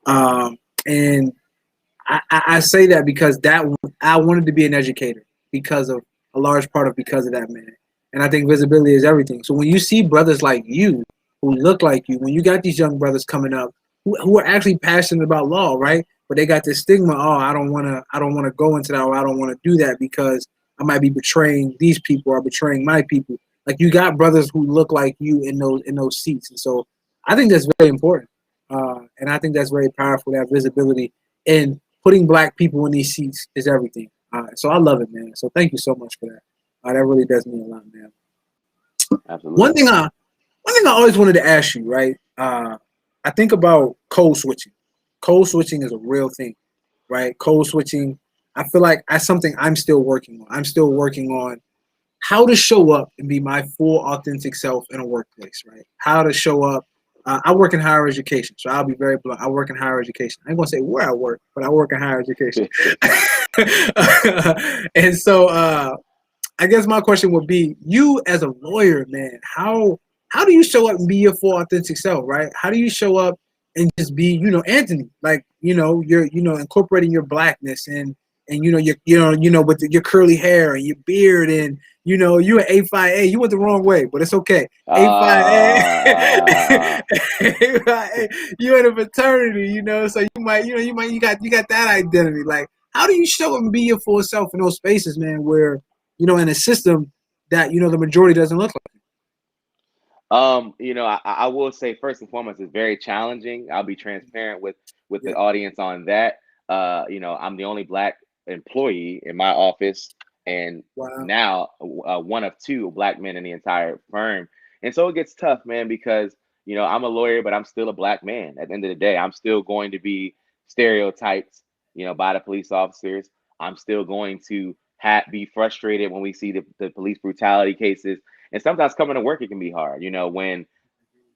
And I say that because I wanted to be an educator because of that man. And I think visibility is everything. So when you see brothers like you who look like you, when you got these young brothers coming up who are actually passionate about law, right? But they got this stigma, oh, I don't wanna go into that, or I don't want to do that because I might be betraying these people or betraying my people. Like, you got brothers who look like you in those seats. And so I think that's very important. And I think that's very powerful, that visibility. And putting Black people in these seats is everything. So I love it, man. So thank you so much for that. That really does mean a lot, man. Absolutely. One thing I always wanted to ask you, right? I think about code switching. Code switching is a real thing, right? Code switching, I feel like that's something I'm still working on. I'm still working on how to show up and be my full authentic self in a workplace, right? How to show up. I work in higher education, so I'll be very blunt. I work in higher education. I ain't gonna say where I work, but I work in higher education. And so I guess my question would be, you as a lawyer, man, how do you show up and be your full authentic self, right? How do you show up and just be, Anthony, like, you're, incorporating your Blackness and with your curly hair and your beard, and you at A5A, you went the wrong way, but it's okay. A5A, A5A, you in a fraternity, so you got that identity. Like, how do you show up and be your full self in those spaces, man, where in a system that the majority doesn't look like? I will say, first and foremost, it's very challenging. I'll be transparent with Yeah. the audience on that. I'm the only Black employee in my office, and Wow. now one of two black men in the entire firm. And so it gets tough, man, because I'm a lawyer, but I'm still a black man. At the end of the day, I'm still going to be stereotyped, by the police officers. I'm still going to be frustrated when we see the police brutality cases. And sometimes coming to work, it can be hard, when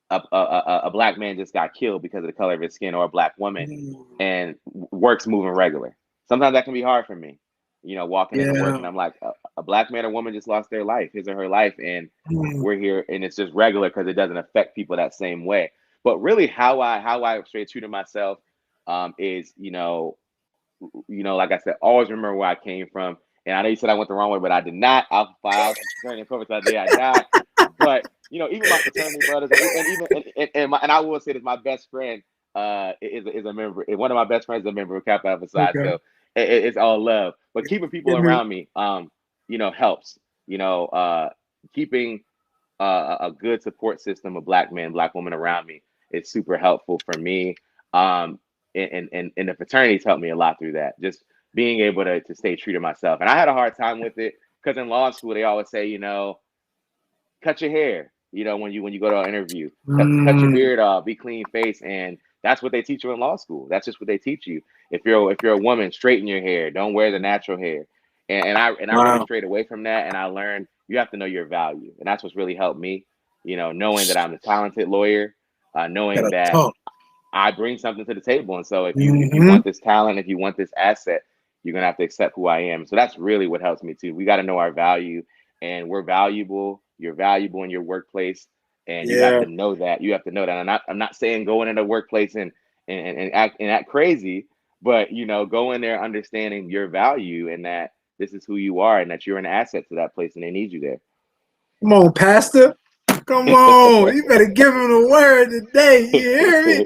a black man just got killed because of the color of his skin, or a black woman, Mm. and work's moving regular. Sometimes that can be hard for me, walking into work, Yeah. and I'm like, a black man or woman just lost their life, his or her life, and Mm. we're here, and it's just regular because it doesn't affect people that same way. But really, how I stay true to myself, is like I said, always remember where I came from. And I know you said I went the wrong way, but I did not. Alpha Phi Alpha fraternity and purpose, I did, I died. But even my fraternity brothers, and even and I will say that my best friend is a member. One of my best friends is a member of Kappa Alpha Psi. Okay. So it's all love. But keeping people Good news. around me, helps. Keeping a good support system of black men, black women around me is super helpful for me. And the fraternities helped me a lot through that. Just being able to stay true to myself. And I had a hard time with it because in law school they always say, cut your hair. When you go to an interview, cut your Mm. beard off, be clean face, and that's what they teach you in law school. That's just what they teach you. If you're a woman, straighten your hair. Don't wear the natural hair. And I really Wow. strayed away from that, and I learned you have to know your value, and that's what's really helped me. Knowing that I'm a talented lawyer, knowing Gotta that talk. I bring something to the table, and so if you Hmm. want this talent, if you want this asset, you're gonna have to accept who I am. So that's really what helps me too. We got to know our value, and we're valuable. You're valuable in your workplace, and you have Yeah. to know that. You have to know that. I'm not saying go into the workplace and act crazy, but go in there understanding your value and that this is who you are and that you're an asset to that place and they need you there. Come on, Pastor. Come on. You better give him the word today. You hear me?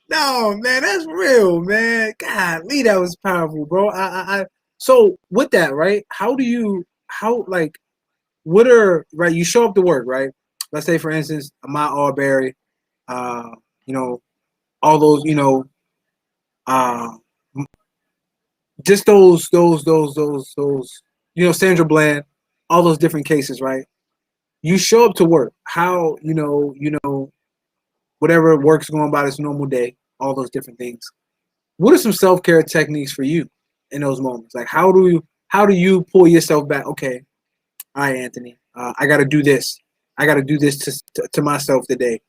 No, man, that's real, man. God, Lee, that was powerful, bro. So with that, right? What are, right? You show up to work, right? Let's say, for instance, Ahmaud Arbery, uh, you know, all those, uh, just those, Sandra Bland, all those different cases, right? You show up to work. How, whatever work's going about its normal day, all those different things. What are some self care techniques for you in those moments? Like, how do you pull yourself back? Okay, all right, Anthony, I got to do this. I got to do this to myself today,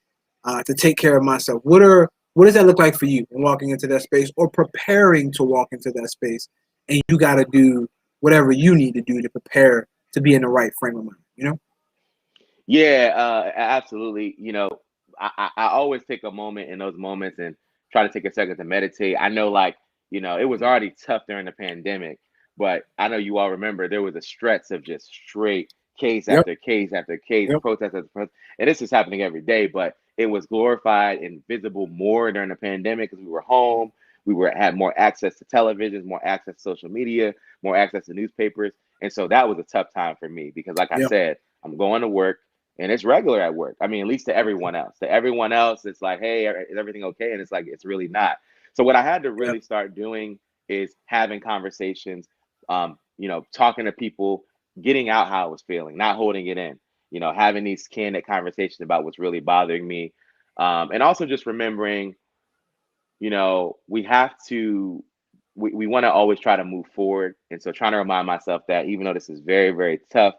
to take care of myself. What does that look like for you when walking into that space or preparing to walk into that space? And you got to do whatever you need to do to prepare to be in the right frame of mind. Yeah, absolutely. I always take a moment in those moments and try to take a second to meditate. I know, like, it was already tough during the pandemic, but I know you all remember there was a stretch of just straight case Yep. after case after case, Yep. protest after protest. And this is happening every day, but it was glorified and visible more during the pandemic because we were home. Had more access to televisions, more access to social media, more access to newspapers. And so that was a tough time for me because, like I Yep. said, I'm going to work and it's regular at work. I mean, at least to everyone else. To everyone else, it's like, hey, is everything okay? And it's like, it's really not. So what I had to Yep. really start doing is having conversations, talking to people, getting out how I was feeling, not holding it in, having these candid conversations about what's really bothering me. And also just remembering, we have to, we want to always try to move forward. And so trying to remind myself that even though this is very, very tough,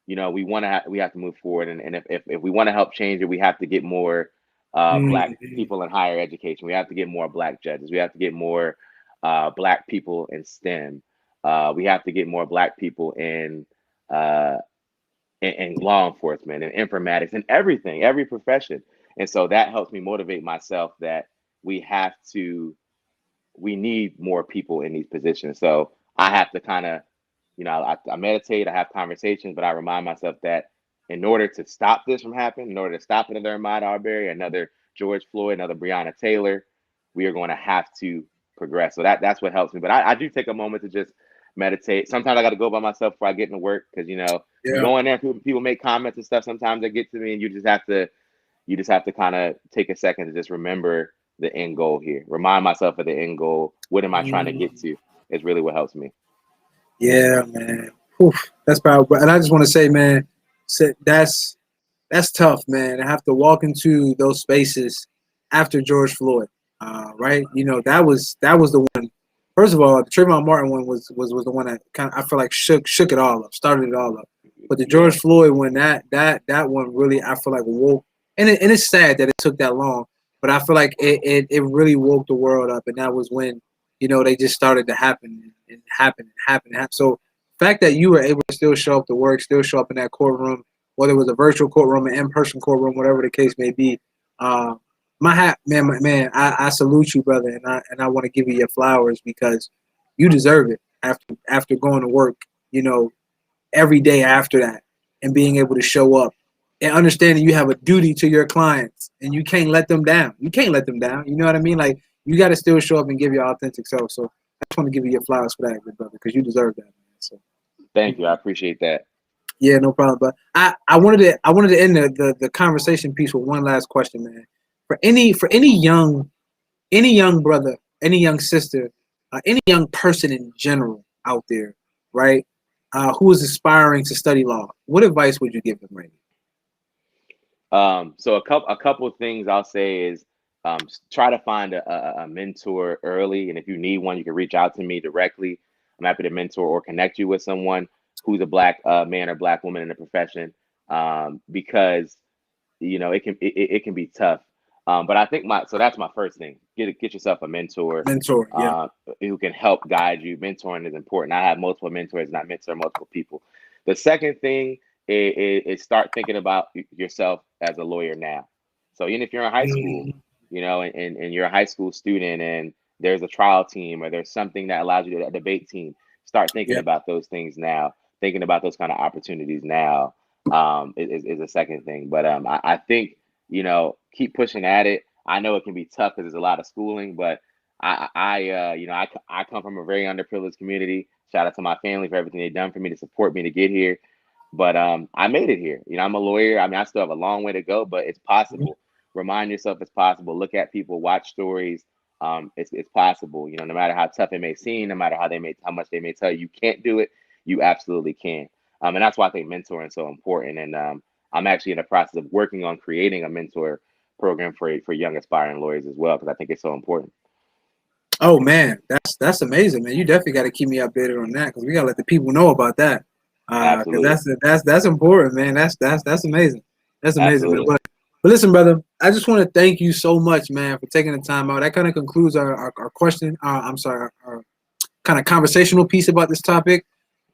we have to move forward, and if we want to help change it, we have to get more black Mhm. people in higher education. We have to get more black judges. We have to get more black people in STEM. We have to get more black people uh, in law enforcement and informatics and everything, every profession. And so that helps me motivate myself that we have to we need more people in these positions. So I have to kind of, I meditate, I have conversations, but I remind myself that in order to stop this from happening, in order to stop another Ahmaud Arbery, another George Floyd, another Breonna Taylor, we are going to have to progress. So that's what helps me. But I do take a moment to just meditate. Sometimes I got to go by myself before I get into work because you Yeah. go in there, people make comments and stuff. Sometimes they get to me, and you just have to kind of take a second to just remember the end goal here. Remind myself of the end goal. What am I trying to get Mm. to? Is really what helps me. Yeah, man. Whew, that's powerful. And I just want to say, man, that's tough, man. To have to walk into those spaces after George Floyd, right? You know, that was the one. First of all, the Trayvon Martin one was the one that kind of I feel like shook it all up, started it all up. But the Yeah. George Floyd one, that one really, I feel like woke, and it's sad that it took that long. But I feel like it really woke the world up, and that was when they just started to happen and happen and happen and happen. So the fact that you were able to still show up to work, still show up in that courtroom, whether it was a virtual courtroom, an in-person courtroom, whatever the case may be. Uh, my hat, man, man, I salute you, brother, and I want to give you your flowers because you deserve it after going to work, you know, every day after that and being able to show up and understanding you have a duty to your clients and you can't let them down. You can't let them down. You know what I mean? Like you got to still show up and give your authentic self. So I just want to give you your flowers for that, good brother, because you deserve that, man. So. Thank you. I appreciate that. Yeah, no problem. But I wanted to end the conversation piece with one last question, man. For any young brother, any young sister, any young person in general out there, right, who is aspiring to study law, what advice would you give them right So a couple of things I'll say is try to find a mentor early, and if you need one, you can reach out to me directly. I'm happy to mentor or connect you with someone who's a black man or black woman in the profession, because it can be tough. But I think my so that's my first thing. Get yourself a mentor now? Mentor, yeah. uh, who can help guide you. Mentoring is important. I have multiple mentors, and I mentor multiple people. The second thing is start thinking about yourself as a lawyer now. So even if you're in high school, Mhm. and you're a high school student, and there's a trial team or there's something that allows you to a debate team, start thinking Yeah. about those things now. Thinking about those kind of opportunities now is a second thing. But I think keep pushing at it. I know it can be tough because there's a lot of schooling, but I come from a very underprivileged community. Shout out to my family for everything they've done for me to support me to get here. But I made it here. I'm a lawyer. I mean, I still have a long way to go, but it's Mhm. possible. Remind yourself it's possible. Look at people, watch stories. It's possible. No matter how tough it may seem, no matter how much they may tell you can't do it, you absolutely can. And that's why I think mentoring is so important. And I'm actually in the process of working on creating a mentor program for young aspiring lawyers as well, because I think it's so important. Oh man, that's amazing, man. You definitely got to keep me updated on that because we got to let the people know about that. Because Absolutely. that's important, man. That's amazing. That's amazing, man. Absolutely. But listen, brother, I just want to thank you so much, man, for taking the time out. That kind of concludes our question. I'm sorry, our kind of conversational piece about this topic.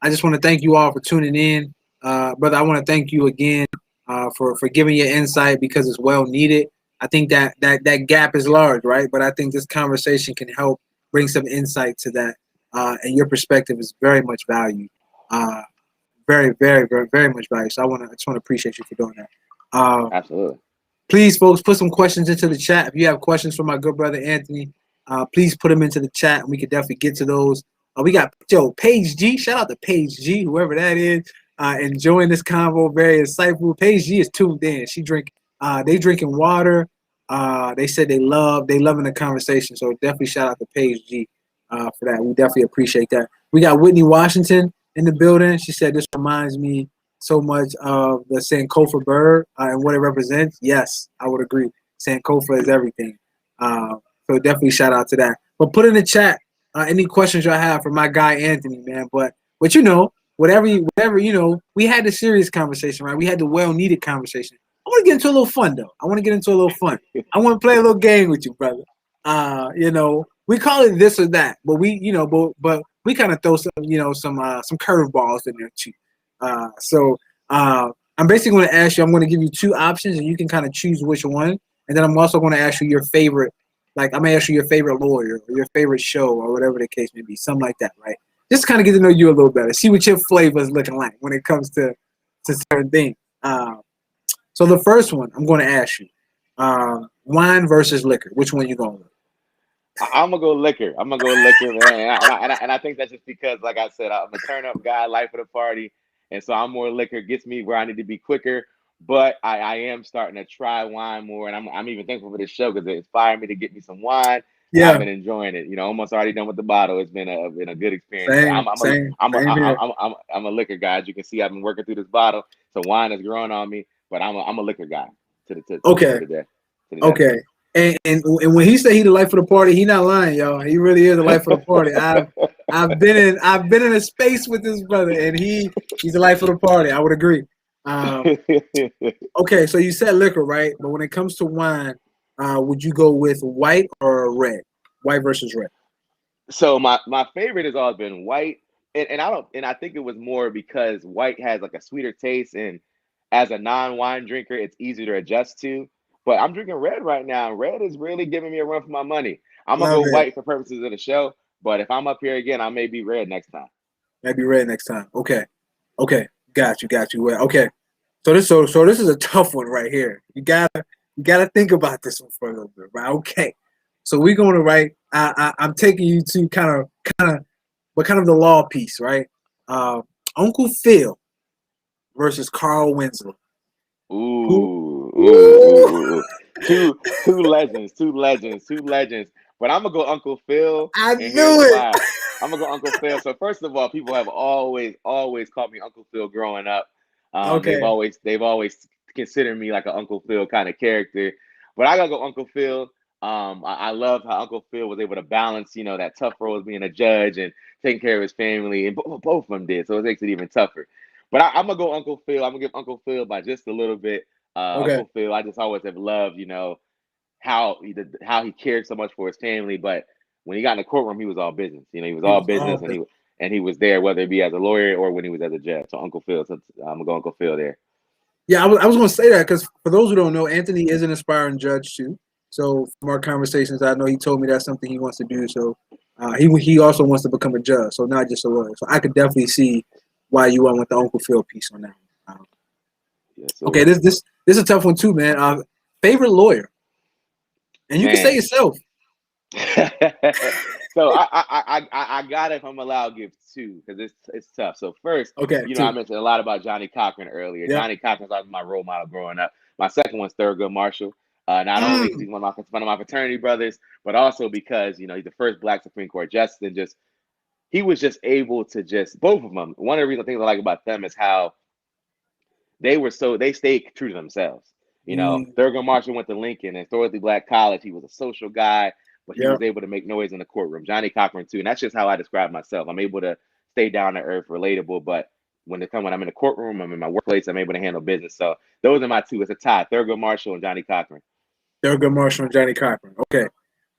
I just want to thank you all for tuning in, brother. I want to thank you again for giving your insight because it's well needed. I think that gap is large, right? But I think this conversation can help bring some insight to that, and your perspective is very much valued, uh, very, very, very, very much valued. So I just want to appreciate you for doing that. Absolutely. Please, folks, put some questions into the chat. If you have questions for my good brother Anthony, please put them into the chat, and we can definitely get to those. We got Paige G. Shout out to Paige G, whoever that is, enjoying this convo. Very insightful. Paige G is tuned in. They drinking water. They said they loving the conversation. So definitely shout out to Paige G for that. We definitely appreciate that. We got Whitney Washington in the building. She said this reminds me so much of the Sankofa bird and what it represents. Yes, I would agree. Sankofa is everything. So definitely shout out to that. But put in the chat any questions y'all have for my guy Anthony, man. But whatever, we had the serious conversation, right? We had the well needed conversation. I want to get into a little fun though. I want to get into a little fun. I want to play a little game with you, brother. We call it this or that, but but we kind of throw some curveballs in there too. So I'm basically going to ask you. I'm going to give you two options, and you can kind of choose which one. And then I'm also going to ask you your favorite. Like I'm going to ask you your favorite lawyer or your favorite show or whatever the case may be, something like that, right? Just kind of get to know you a little better. See what your flavor is looking like when it comes to certain things. So the first one I'm going to ask you: wine versus liquor. Which one you going with? I'm gonna go liquor. I'm gonna go liquor, man. And I think that's just because, like I said, I'm a turn up guy, life of the party, and so I'm more liquor gets me where I need to be quicker. But I am starting to try wine more, and I'm even thankful for this show because it inspired me to get me some wine. and I've Yeah. been enjoying it. Almost already done with the bottle. It's been a good experience. But Same here. I'm a liquor guy. As you can see, I've been working through this bottle, so wine is growing on me. But I'm a liquor guy Okay. to the death. Okay. And when he said he the life of the party, he not lying, y'all. He really is the life of the party. I've been in a space with this brother, and he's the life of the party. I would agree. Okay, so you said liquor, right? But when it comes to wine, would you go with white or red? White versus red. So my favorite has always been white, and I think it was more because white has like a sweeter taste, and as a non-wine drinker, it's easier to adjust to. But I'm drinking red right now, and red is really giving me a run for my money. I'm gonna Love go it. white for purposes of the show, but if I'm up here again, I may be red next time. Maybe red next time. Okay. Okay. Got you. Well, okay. So this is a tough one right here. You gotta think about this one for a little bit, right? Okay. So we're going to write. I'm taking you to kind of the law piece, right? Uh, Uncle Phil versus Carl Winslow. Ooh, Who? ooh, ooh, Ooh, ooh, ooh. Two legends, two legends, two legends. But I'm gonna go Uncle Phil, I and here's knew it. why. I'm gonna go Uncle Phil. So first of all, people have always called me Uncle Phil growing up. They've Okay. always considered me like an Uncle Phil kind of character. But I gotta go Uncle Phil. I love how Uncle Phil was able to balance, that tough role as being a judge and taking care of his family, and both of them did. So it makes it even tougher. But I'm gonna go Uncle Phil. I'm gonna give Uncle Phil by just a little bit. Okay. Uncle Phil, I just always have loved, how he cared so much for his family. But when he got in the courtroom, he was all business. He was He all was all business, and he was there whether it be as a lawyer or when he was as a judge. So Uncle Phil, so I'm gonna go Uncle Phil there. Yeah, I was going to say that because for those who don't know, Anthony is an aspiring judge too. So from our conversations, I know he told me that's something he wants to do. So he also wants to become a judge, so not just a lawyer. So I could definitely see why you went with the Uncle Phil piece on that. Yes, Okay, sir. this is a tough one too, man. Favorite lawyer, and you can say Man. yourself. So I got it if I'm allowed to give two because it's tough. So first, Okay, I two. mentioned a lot about Johnny Cochran earlier. Yep. Johnny Cochran's like my role model growing up. My second one's Thurgood Marshall. Not only because Mm, he's one of my fraternity brothers, but also because he's the first Black Supreme Court justice, and just he was just able to just both of them. One of the reasons things I like about them is how they stayed true to themselves. mm, Thurgood Marshall went to Lincoln, and historically black college. He was a social guy, but he yep. was able to make noise in the courtroom. Johnny Cochran too, and that's just how I describe myself. I'm able to stay down to earth, relatable, but when I'm in the courtroom, I'm in my workplace, I'm able to handle business. So those are my two. It's a tie: Thurgood Marshall and Johnny Cochran. Thurgood Marshall and Johnny Cochran. Okay.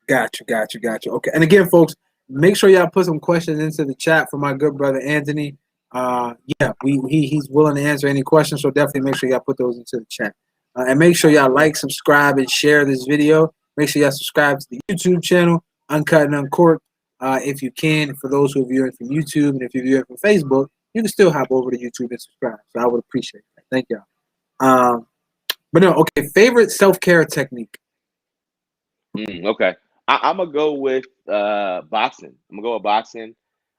Got you. Okay. And again, folks, make sure y'all put some questions into the chat for my good brother Anthony. Yeah, he's willing to answer any questions, so definitely make sure y'all put those into the chat. And make sure y'all like, subscribe, and share this video. Make sure y'all subscribe to the YouTube channel, Uncut and Uncorked, if you can. For those who are viewing from YouTube, and if you're viewing from Facebook, you can still hop over to YouTube and subscribe. So I would appreciate that. Thank y'all. But no, okay. Favorite self-care technique. Okay, I'm gonna go with boxing. I'm gonna go with boxing.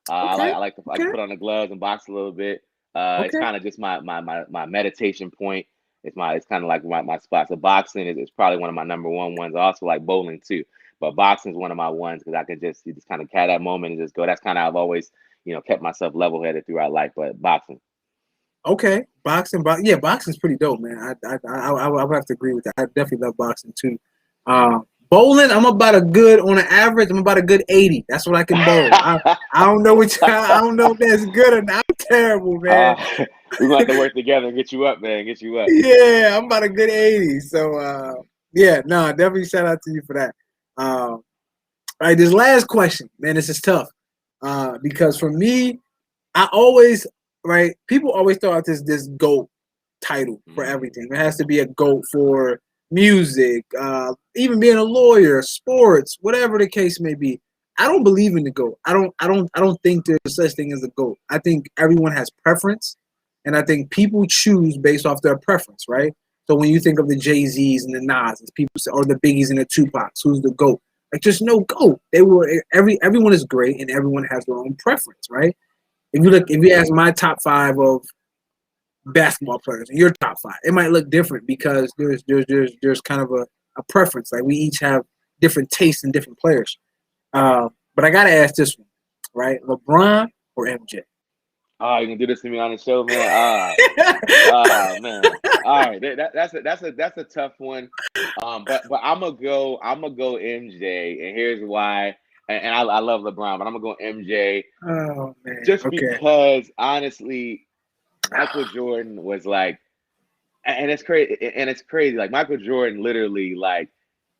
Okay. I like to Okay. put on the gloves and box a little bit. It's Okay. kind of just my meditation point. It's kind of like my spot. So boxing is probably one of my number one ones. I also like bowling too, but boxing is one of my ones because I can just kind of catch that moment and just go. That's kind of I've always kept myself level headed throughout life. But boxing. Okay, yeah, boxing's pretty dope, man. I would have to agree with that. I definitely love boxing too. Bowling, on an average, I'm about a good 80. That's what I can bowl. I don't know I don't know if that's good or not. I'm terrible, man. uh, we're gonna have to work together and get you up, man. Get you up. Yeah, I'm about a good 80. So yeah, no, definitely shout out to you for that. All right, this last question, man, this is tough. Because for me, I always people always throw out this GOAT title for Mm. everything. There has to be a GOAT for music, even being a lawyer, sports, whatever the case may be. I don't believe in the GOAT. I don't think there's such thing as a GOAT. I think everyone has preference, and I think people choose based off their preference, right? So when you think of the Jay-Z's and the Nas, people say, or the Biggies and the Tupacs, who's the GOAT? Like, just no GOAT. Everyone is great and everyone has their own preference, right? If you ask my top five of basketball players and your top five, it might look different because there's kind of a preference. Like we each have different tastes in different players. But I gotta ask this one, right? LeBron or MJ? Oh, you can do this to me on the show, man. Man. All right, that's a tough one. But I'm gonna go MJ, and here's why. And I love LeBron, but I'm gonna go MJ Oh man. just Okay. because honestly, Michael Jordan was like, and it's crazy, Like Michael Jordan, literally, like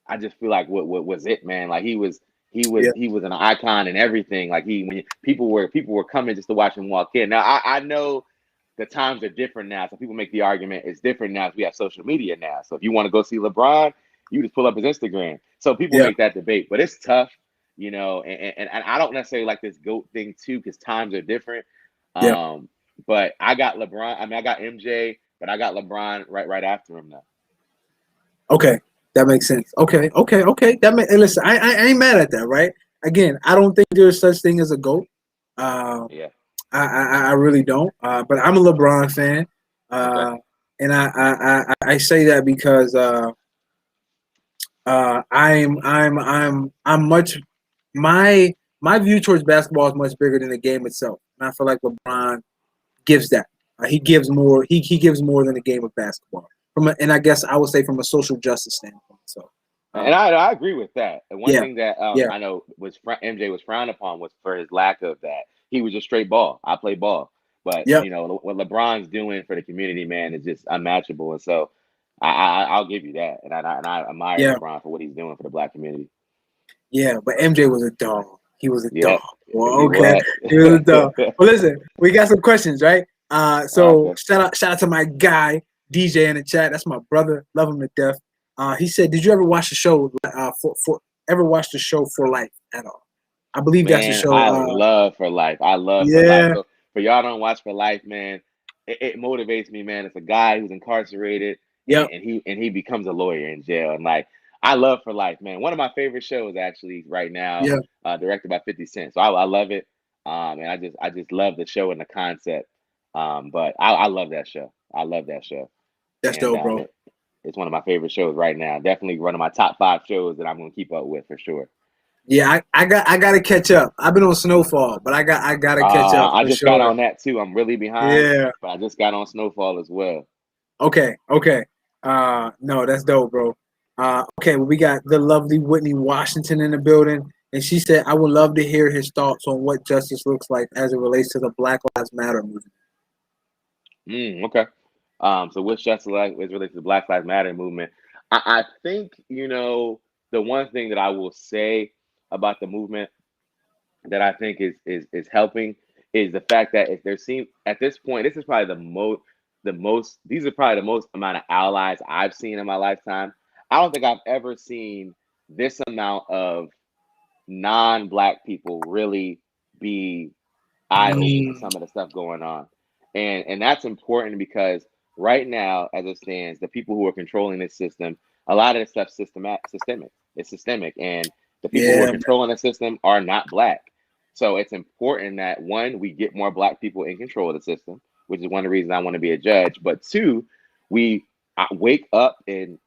I just feel like what was it, man? Like Yeah. he was an icon and everything. Like people were coming just to watch him walk in. Now I know the times are different now, so people make the argument it's different now. We have social media now, so if you want to go see LeBron, you just pull up his Instagram. So people Yeah. make that debate, but it's tough, and I don't necessarily like this GOAT thing too because times are different. Yeah. Um, but I got LeBron. I mean, I got MJ, but I got LeBron right after him now. Okay. That makes sense. Okay. Okay. Okay. And listen, I ain't mad at that, right? Again, I don't think there's such thing as a GOAT. Uh, Yeah. I really don't. But I'm a LeBron fan. Okay. And I say that because I'm much my view towards basketball is much bigger than the game itself, and I feel like LeBron gives that. He gives more. He gives more than the game of basketball. And I guess I would say from a social justice standpoint. So, And I agree with that. And one yeah, thing that yeah, I know was MJ was frowned upon was for his lack of that. He was just straight ball. I play ball, but yep, what LeBron's doing for the community, man, is just unmatchable. And so I'll give you that. And I admire yeah, LeBron for what he's doing for the black community. yeah. But MJ was a dog. He was a Yeah, dog. Well, he okay, was. he was a dog. Well, listen, we got some questions, right? So Okay. shout out to my guy DJ in the chat. That's my brother. Love him to death. He said, "Did you ever watch the show? Ever watch the show For Life at all? I believe that's the Man, show. I love For Life. I love For Life. Yeah, So for y'all don't watch For Life, man, it motivates me, man. It's a guy who's incarcerated and, yep, and he becomes a lawyer in jail. And like I love For Life, man. One of my favorite shows actually right now, yeah. directed by 50 Cent. So I love it. And I just love the show and the concept. But I love that show. I love that show. That's And dope, bro. it's one of my favorite shows right now. Definitely one of my top 5 shows that I'm gonna keep up with for sure. Yeah, I got to catch up. I've been on Snowfall, but I got to catch up I for just got sure. on that too. I'm really behind, Yeah. but I just got on Snowfall as well. Okay. Okay. No, that's dope, bro. Okay, well, we got the lovely Whitney Washington in the building, and she said, "I would love to hear his thoughts on what justice looks like as it relates to the Black Lives Matter movement." Okay. So what's just like is related to the Black Lives Matter movement? I think the one thing that I will say about the movement that I think is helping is the fact that if there seem at this point, this is probably the most these are probably the most amount of allies I've seen in my lifetime. I don't think I've ever seen this amount of non-black people really be eye open to Mm, some of the stuff going on. And that's important because right now, as it stands, the people who are controlling this system, a lot of this stuff systemic. It's systemic. And the people who are yeah, controlling the system are not black. So it's important that one, we get more black people in control of the system, which is one of the reasons I want to be a judge. But two, we wake up and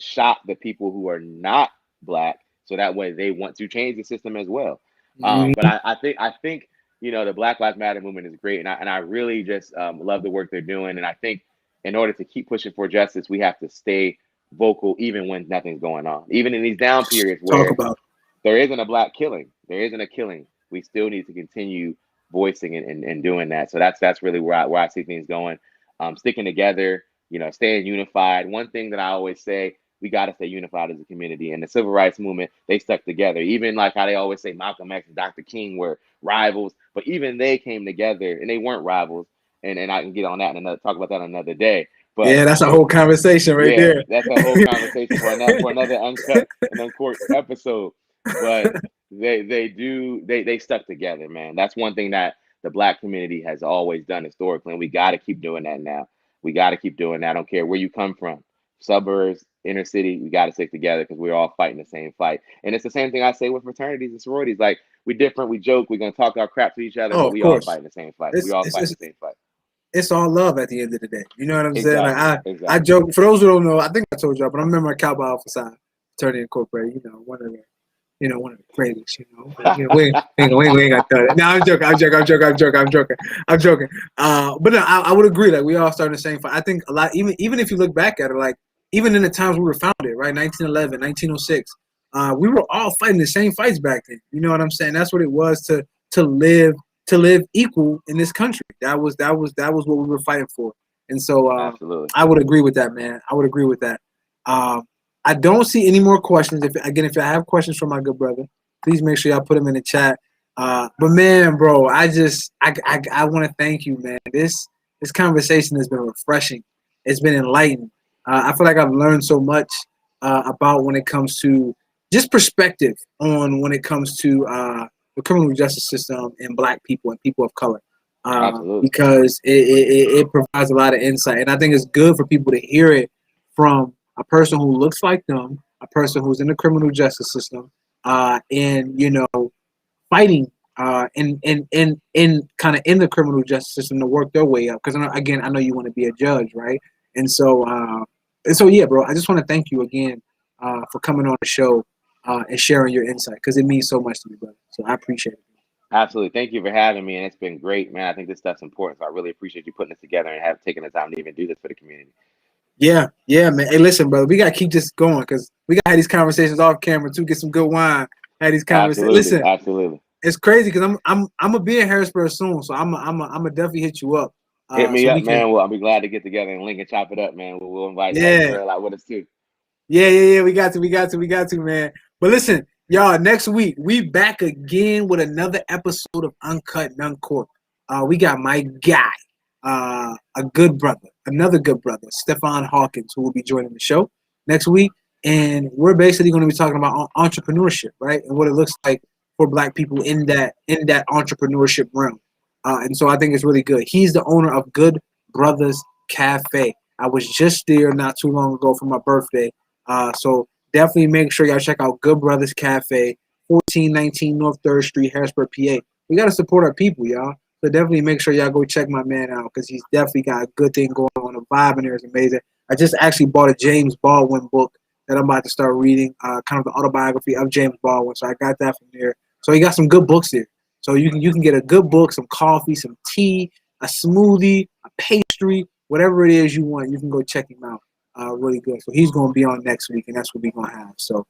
shock the people who are not black so that way they want to change the system as well. But mm, I think the Black Lives Matter movement is great, and I really just love the work they're doing. And I think in order to keep pushing for justice, we have to stay vocal even when nothing's going on, even in these down periods talk where about there isn't a black killing, there isn't a killing. We still need to continue voicing and doing that. So that's really where I see things going. Sticking together, staying unified. One thing that I always say, we got to stay unified as a community. And the civil rights movement, they stuck together. Even like how they always say Malcolm X and Dr. King were rivals, but even they came together and they weren't rivals. And I can get on that and talk about that another day. But yeah. That's a whole conversation right yeah, there. that's a whole conversation for another uncut and uncorked episode. But they stuck together, man. That's one thing that the black community has always done historically, and we got to keep doing that now. We got to keep doing that. I don't care where you come from, suburbs, inner city. We got to stick together because we're all fighting the same fight. And it's the same thing I say with fraternities and sororities. Like we different, we joke, we're gonna talk our crap to each other, Oh, but of we all course. fighting the same fight. We It's all it's fighting it's, the same fight. it's all love at the end of the day. You know what I'm saying? Like Exactly, I exactly. joke. For those who don't know, I think I told y'all, but I'm a member of Cowboy Alpha Psi Fraternity Incorporated. One of the one of the greatest, But, we ain't got that. No, I'm joking. But no, I would agree. Like we all started the same fight. I think a lot. Even if you look back at it, like even in the times we were founded, right, 1911, 1906, we were all fighting the same fights back then. You know what I'm saying? That's what it was to live equal in this country. That was what we were fighting for. And so Absolutely. I would agree with that, man. I would agree with that. I don't see any more questions. If I have questions from my good brother, please make sure y'all put them in the chat. But man, bro, I want to thank you, man. This conversation has been refreshing. It's been enlightening. I feel like I've learned so much about when it comes to just perspective on when it comes to the criminal justice system and Black people and people of color. Because it provides a lot of insight, and I think it's good for people to hear it from a person who looks like them, a person who's in the criminal justice system, and fighting in kind of in the criminal justice system to work their way up. Because I know you want to be a judge, right? And so yeah, bro. I just want to thank you again for coming on the show and sharing your insight, because it means so much to me, brother. So I appreciate it. Absolutely. Thank you for having me, and it's been great, man. I think this stuff's important, so I really appreciate you putting this together and have taken the time to even do this for the community. Yeah, man. Hey, listen, brother, we gotta keep this going because we gotta have these conversations off camera too. Get some good wine. Have these conversations. Listen, absolutely. It's crazy because I'm gonna be in Harrisburg soon, so I'm gonna definitely hit you up. Hit me up, man. Well, I'll be glad to get together and link and chop it up, man. We'll invite Harrisburg out with us too. Yeah. We got to, man. But listen, y'all. Next week we back again with another episode of Uncut Uncorked. We got my guy. Another good brother, Stefan Hawkins, who will be joining the show next week. And we're basically going to be talking about entrepreneurship, right? And what it looks like for Black people in that entrepreneurship realm. And so I think it's really good. He's the owner of Good Brothers Cafe. I was just there not too long ago for my birthday. So definitely make sure y'all check out Good Brothers Cafe, 1419 North 3rd Street, Harrisburg, PA. We got to support our people, y'all. So definitely make sure y'all go check my man out because he's definitely got a good thing going on. The vibe in there is amazing. I just actually bought a James Baldwin book that I'm about to start reading, kind of the autobiography of James Baldwin. So I got that from there. So he got some good books there. So you can get a good book, some coffee, some tea, a smoothie, a pastry, whatever it is you want. You can go check him out. Really good. So he's going to be on next week, and that's what we're going to have. So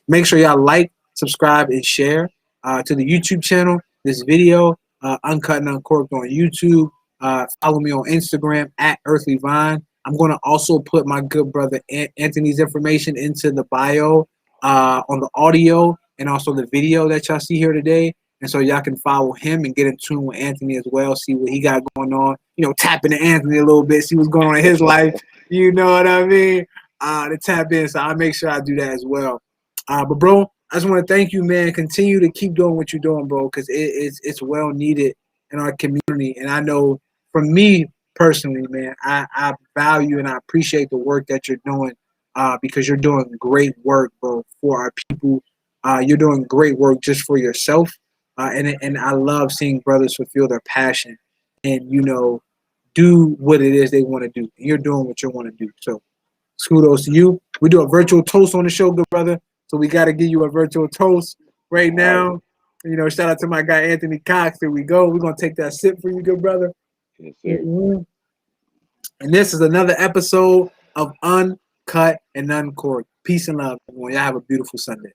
make sure y'all like, subscribe, and share to the YouTube channel, this video. Uncut and Uncorked on YouTube. Follow me on Instagram at Earthly Vine. I'm going to also put my good brother Anthony's information into the bio on the audio and also the video that y'all see here today. And so y'all can follow him and get in tune with Anthony as well, see what he got going on. Tap into Anthony a little bit, see what's going on in his life. You know what I mean? To tap in. So I'll make sure I do that as well. But bro, I just want to thank you, man. Continue to keep doing what you're doing, bro, because it's well needed in our community. And I know for me personally, man, I value and I appreciate the work that you're doing because you're doing great work, bro, for our people. You're doing great work just for yourself. And I love seeing brothers fulfill their passion and, do what it is they want to do. You're doing what you want to do. So kudos to you. We do a virtual toast on the show, good brother. So we got to give you a virtual toast right now. Shout out to my guy, Anthony Cox. There we go. We're going to take that sip for you, good brother. Yes, sir. Mm-hmm. And this is another episode of Uncut and Uncorked. Peace and love, everyone. Y'all have a beautiful Sunday.